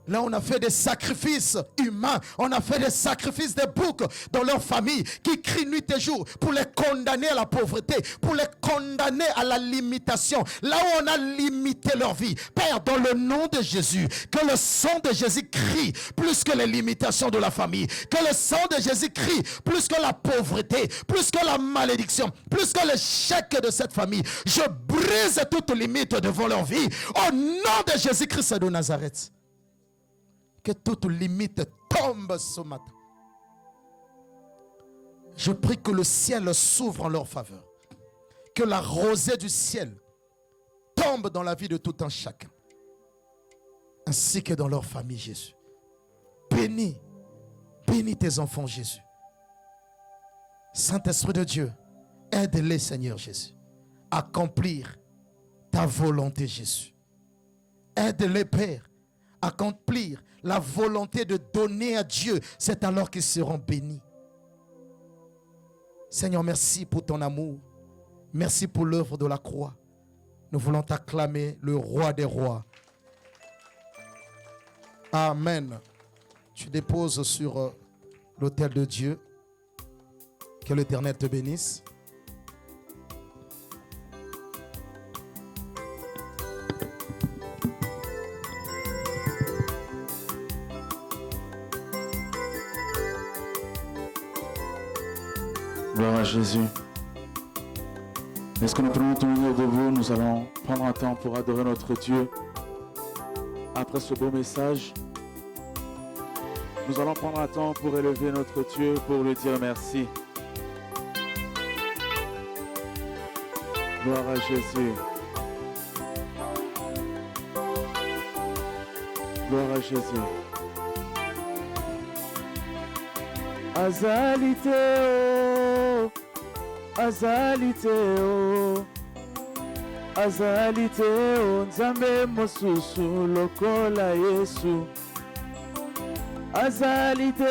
Là, on a fait des sacrifices humains. On a fait des sacrifices de boucs dans leur famille qui crient nuit et jour pour les condamner à la pauvreté, pour les condamner à la limitation. Là où on a limité leur vie. Père, dans le nom de Jésus, que le sang de Jésus crie plus que les limitations de la famille. Que le sang de Jésus crie plus que la pauvreté, plus que la malédiction, plus que l'échec de cette famille. Je brise toute limite devant leur vie. Au nom de Jésus-Christ de Nazareth. Que toute limite tombe ce matin. Je prie que le ciel s'ouvre en leur faveur. Que la rosée du ciel tombe dans la vie de tout un chacun. Ainsi que dans leur famille, Jésus. Bénis tes enfants, Jésus. Saint-Esprit de Dieu, aide-les, Seigneur Jésus, à accomplir ta volonté, Jésus. Aide-les, Père, à accomplir la volonté de donner à Dieu. C'est alors qu'ils seront bénis. Seigneur, merci pour ton amour. Merci pour l'œuvre de la croix. Nous voulons t'acclamer, le roi des rois. Amen. Tu déposes sur l'autel de Dieu. Que l'Éternel te bénisse. Gloire à Jésus. Est-ce que nous pouvons nous unir debout? Nous allons prendre un temps pour adorer notre Dieu. Après ce beau message, nous allons prendre un temps pour élever notre Dieu, pour lui dire merci. Gloire à Jésus. Gloire à Jésus. Azaliteo, Azaliteo, Azaliteo, Nzambe mosusu lokola Yesu. Azaliteo,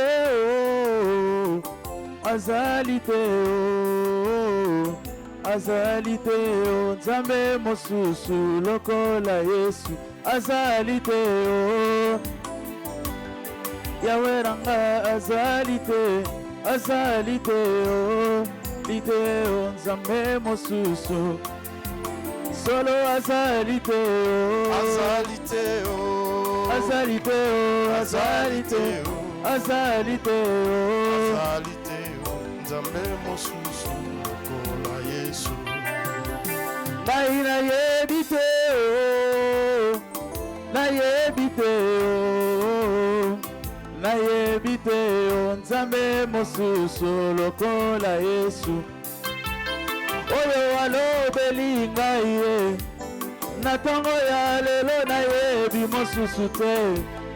Azaliteo, Azaliteo, Nzambe mosusu lokola Yesu. Azaliteo, Yahweh ranga azalite, azaliteo, liteo, Nzambe mosusu. Solo azaliteo, Azaliteo, azaliteo, azaliteo, azaliteo, Azaliteo, Nzambe mosusu lokola Yesu. na yebiteo, na yebiteo, na yebiteo, Nzambe mosusu lokola Yesu. Oyo alobeli ngai ye, na ntongo ya lelo nayebi mosusu te.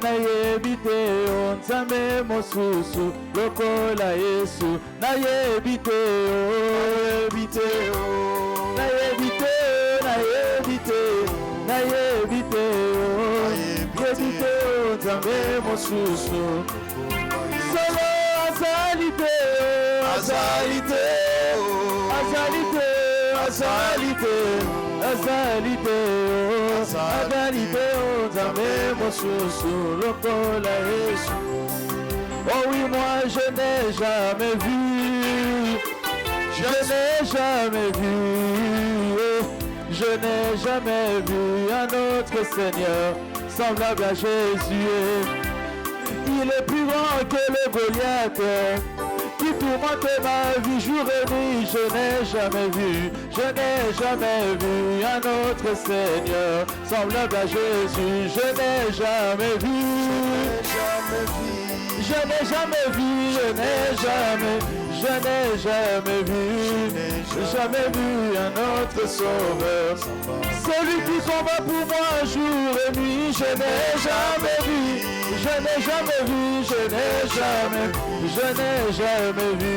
Nayebi te o Nzambe mosusu lokola Yesu. Nayebi te o, nayebi te o, nayebi te, nayebi te, nayebi te o, nayebi te o Nzambe mosusu. Solo azalite o, azalite o, azalite, azalite, azalite o, azalite o Nzambe mosusu lokola Yesu. Oh oui, moi je n'ai jamais vu, je n'ai jamais vu, je n'ai jamais vu un autre Seigneur semblable à Jésus. Il est plus grand que le Goliath qui tourmente ma vie jour et nuit. Je n'ai jamais vu, je n'ai jamais vu un autre Seigneur semblable à Jésus. Je n'ai jamais vu, je n'ai jamais vu, je n'ai jamais, je n'ai jamais vu, jamais vu un autre sauveur. Celui qui combat pour moi jour et nuit. Je n'ai jamais vu, je n'ai jamais vu, je n'ai jamais, je n'ai jamais vu,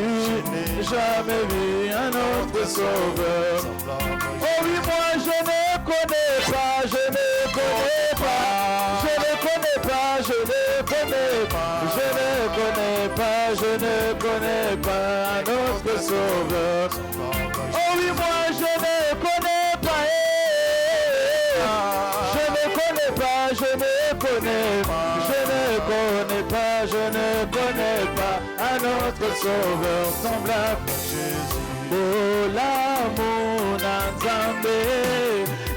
jamais vu un autre sauveur. Oh oui, moi je ne connais pas, je ne connais pas, je ne connais pas, je ne connais pas, je ne connais pas, je ne connais pas un autre sauveur. Oh oui, moi je ne connais pas, je ne connais pas, je ne connais pas, je ne connais pas, je ne connais pas un autre sauveur semblable à Jésus. Olamu na Nzambe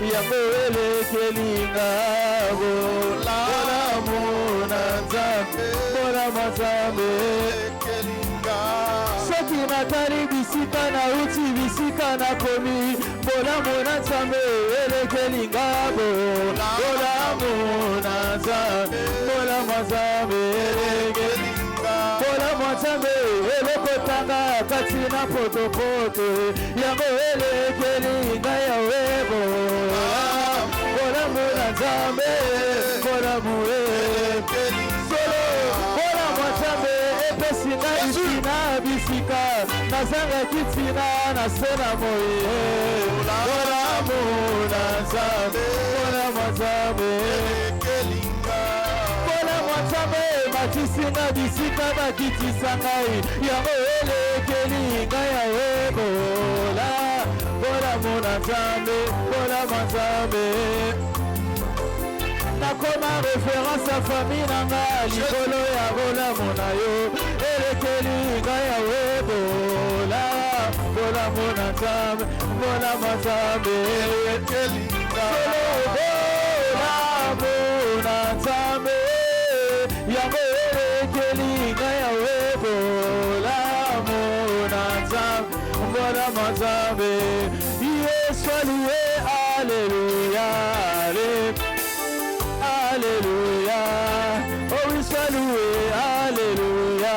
Yahweh kelinga. Olamu na Nzambe, olamu Nzambe kelinga. Soki natali bisika na uti bisika na komi. Olamu na Nzambe kelinga. Olamu na Nzambe, olamu Nzambe kelinga. Olamu Nzambe elokotanga kati na potopoto. Yango kelinga Yahweh. Olamu na Nzambe, olamu kelinga. bazangaki ntina na se na moi bolamu na nzambe bolamu nzambe bolamu nzambe matisinga bisika bakitisa ngai yango elekeli ngai yawe bolamu na nzambe bolamu nzambe nakoma référence à famille nanga likolo ya bolamu na yo elekeli ngai yawe bolamu na nzambe bolamu nzambe elekeli bolamu na nzambe yango elekeli ngai yawe bolamu na nzambe bolamu nzambe Yesu loué alléluia Alléluia, oh oui sois loué, Alléluia,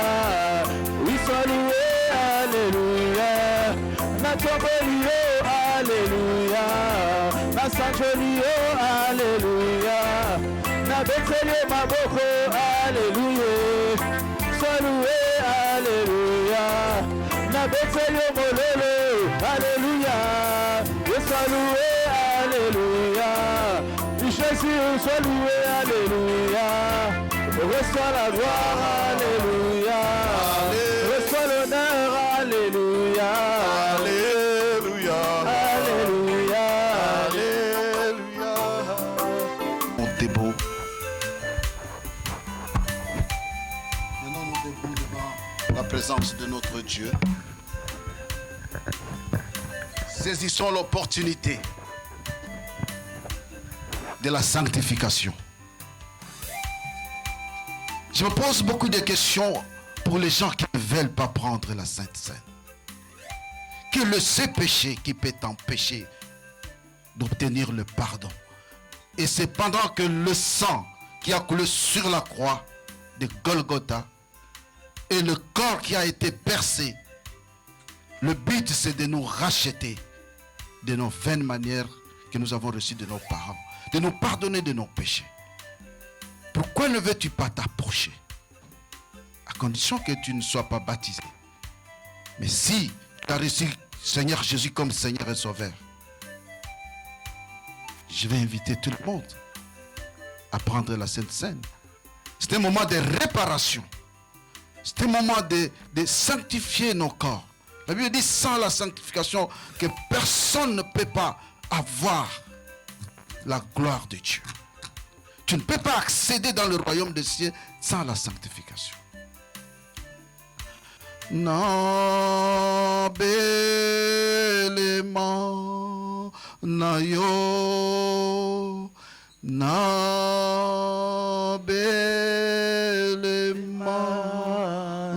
oui sois loué, Alléluia, na tomboli oh Alléluia, na sanjoli oh Alléluia, na beteli maboko Alléluia, sois loué, Alléluia, na beteli mololo Alléluia, oui sois loué, Alléluia. Jésus, sois loué, alléluia. Reçois la gloire, alléluia. Reçois l'honneur, alléluia. Alléluia. Alléluia. Alléluia. Montez beau. Maintenant, nous debout devant la présence de notre Dieu. Saisissons l'opportunité de la sanctification. Je me pose beaucoup de questions pour les gens qui ne veulent pas prendre la Sainte Seine. Quel est ce péché qui peut t'empêcher d'obtenir le pardon? Et c'est pendant que le sang qui a coulé sur la croix de Golgotha et le corps qui a été percé, le but c'est de nous racheter de nos vaines manières que nous avons reçues de nos parents, de nous pardonner de nos péchés. Pourquoi ne veux-tu pas t'approcher? À condition que tu ne sois pas baptisé. Mais si tu as reçu Seigneur Jésus comme Seigneur et Sauveur, je vais inviter tout le monde à prendre la Sainte Seine. C'est un moment de réparation. C'est un moment de sanctifier nos corps. La Bible dit sans la sanctification que personne ne peut pas avoir la gloire de Dieu. Tu ne peux pas accéder dans le royaume des cieux sans la sanctification. Na belema na yo, na belema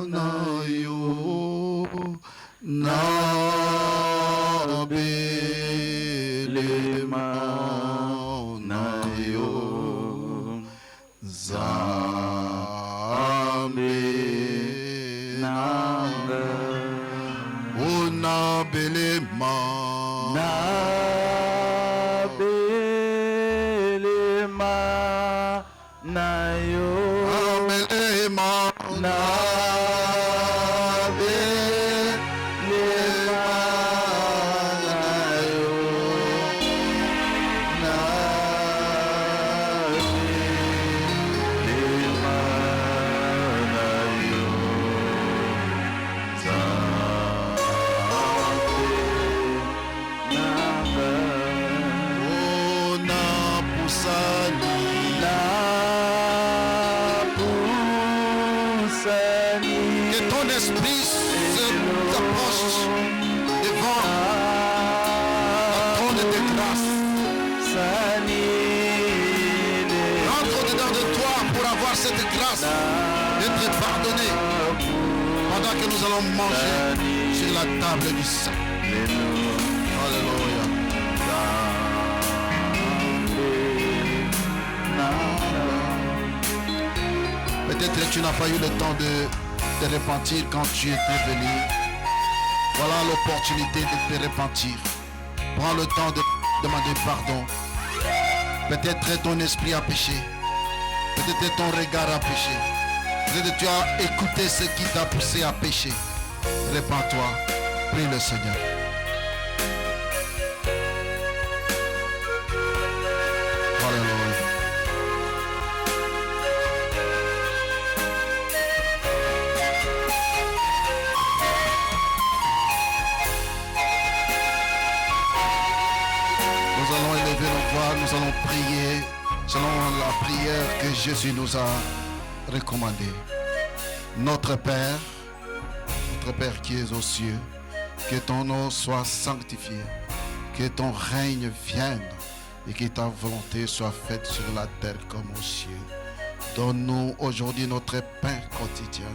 na yo, na belema na yo, Zambe nanga, o na belema Na belema na yo, belema na belema na yo, na belema na yo, o na pusani que ton esprit s'approche devant la trône de grâce. Rentre dedans de toi pour avoir cette grâce d'être pardonné pendant que nous allons manger sur la table du sang. Alléluia. Peut-être que tu n'as pas eu le temps de te repentir quand tu étais venu. Voilà l'opportunité de te repentir. Prends le temps de demander pardon. Peut-être ton esprit a péché. Peut-être ton regard a péché. Peut-être tu as écouté ce qui t'a poussé à pécher. Répands-toi. Prie le Seigneur. Alléluia. Nous allons élever nos voix, nous allons prier selon la prière que Jésus nous a recommandée. Notre Père qui es aux cieux, que ton nom soit sanctifié, que ton règne vienne et que ta volonté soit faite sur la terre comme aux cieux. Donne-nous aujourd'hui notre pain quotidien.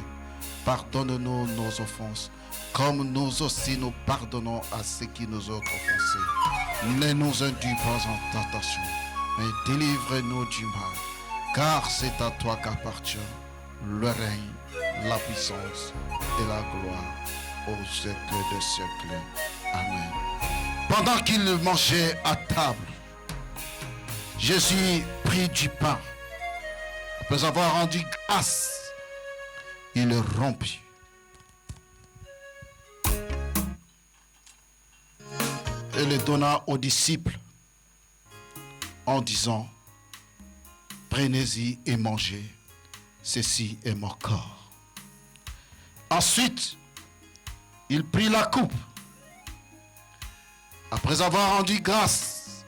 Pardonne-nous nos offenses, comme nous aussi nous pardonnons à ceux qui nous ont offensés. Ne nous induis pas en tentation, mais délivre-nous du mal, car c'est à toi qu'appartient le règne, la puissance et la gloire au siècle des siècles. Amen. Pendant qu'il mangeait à table, Jésus prit du pain. Après avoir rendu grâce, il le rompit. Et le donna aux disciples en disant, prenez-y et mangez, ceci est mon corps. Ensuite, il prit la coupe. Après avoir rendu grâce,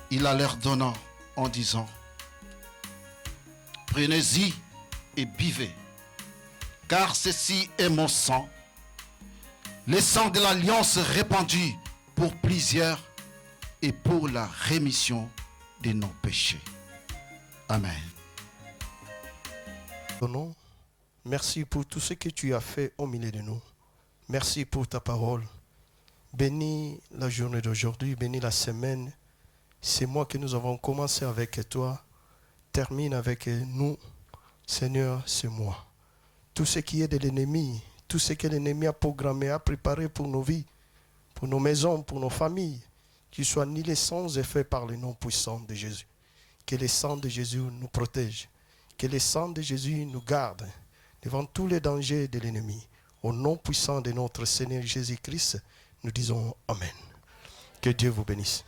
il la leur donna en disant, prenez-y et buvez, car ceci est mon sang, le sang de l'alliance répandu pour plusieurs et pour la rémission de nos péchés. Amen. Non. Merci pour tout ce que tu as fait au milieu de nous. Merci pour ta parole. Bénis la journée d'aujourd'hui, bénis la semaine. C'est moi que nous avons commencé avec toi. Termine avec nous. Seigneur, c'est moi. Tout ce qui est de l'ennemi, tout ce que l'ennemi a programmé, a préparé pour nos vies, pour nos maisons, pour nos familles, qu'il soit annihilé sans effet par le nom puissant de Jésus. Que le sang de Jésus nous protège. Que le sang de Jésus nous garde devant tous les dangers de l'ennemi. Au nom puissant de notre Seigneur Jésus-Christ, nous disons Amen. Que Dieu vous bénisse.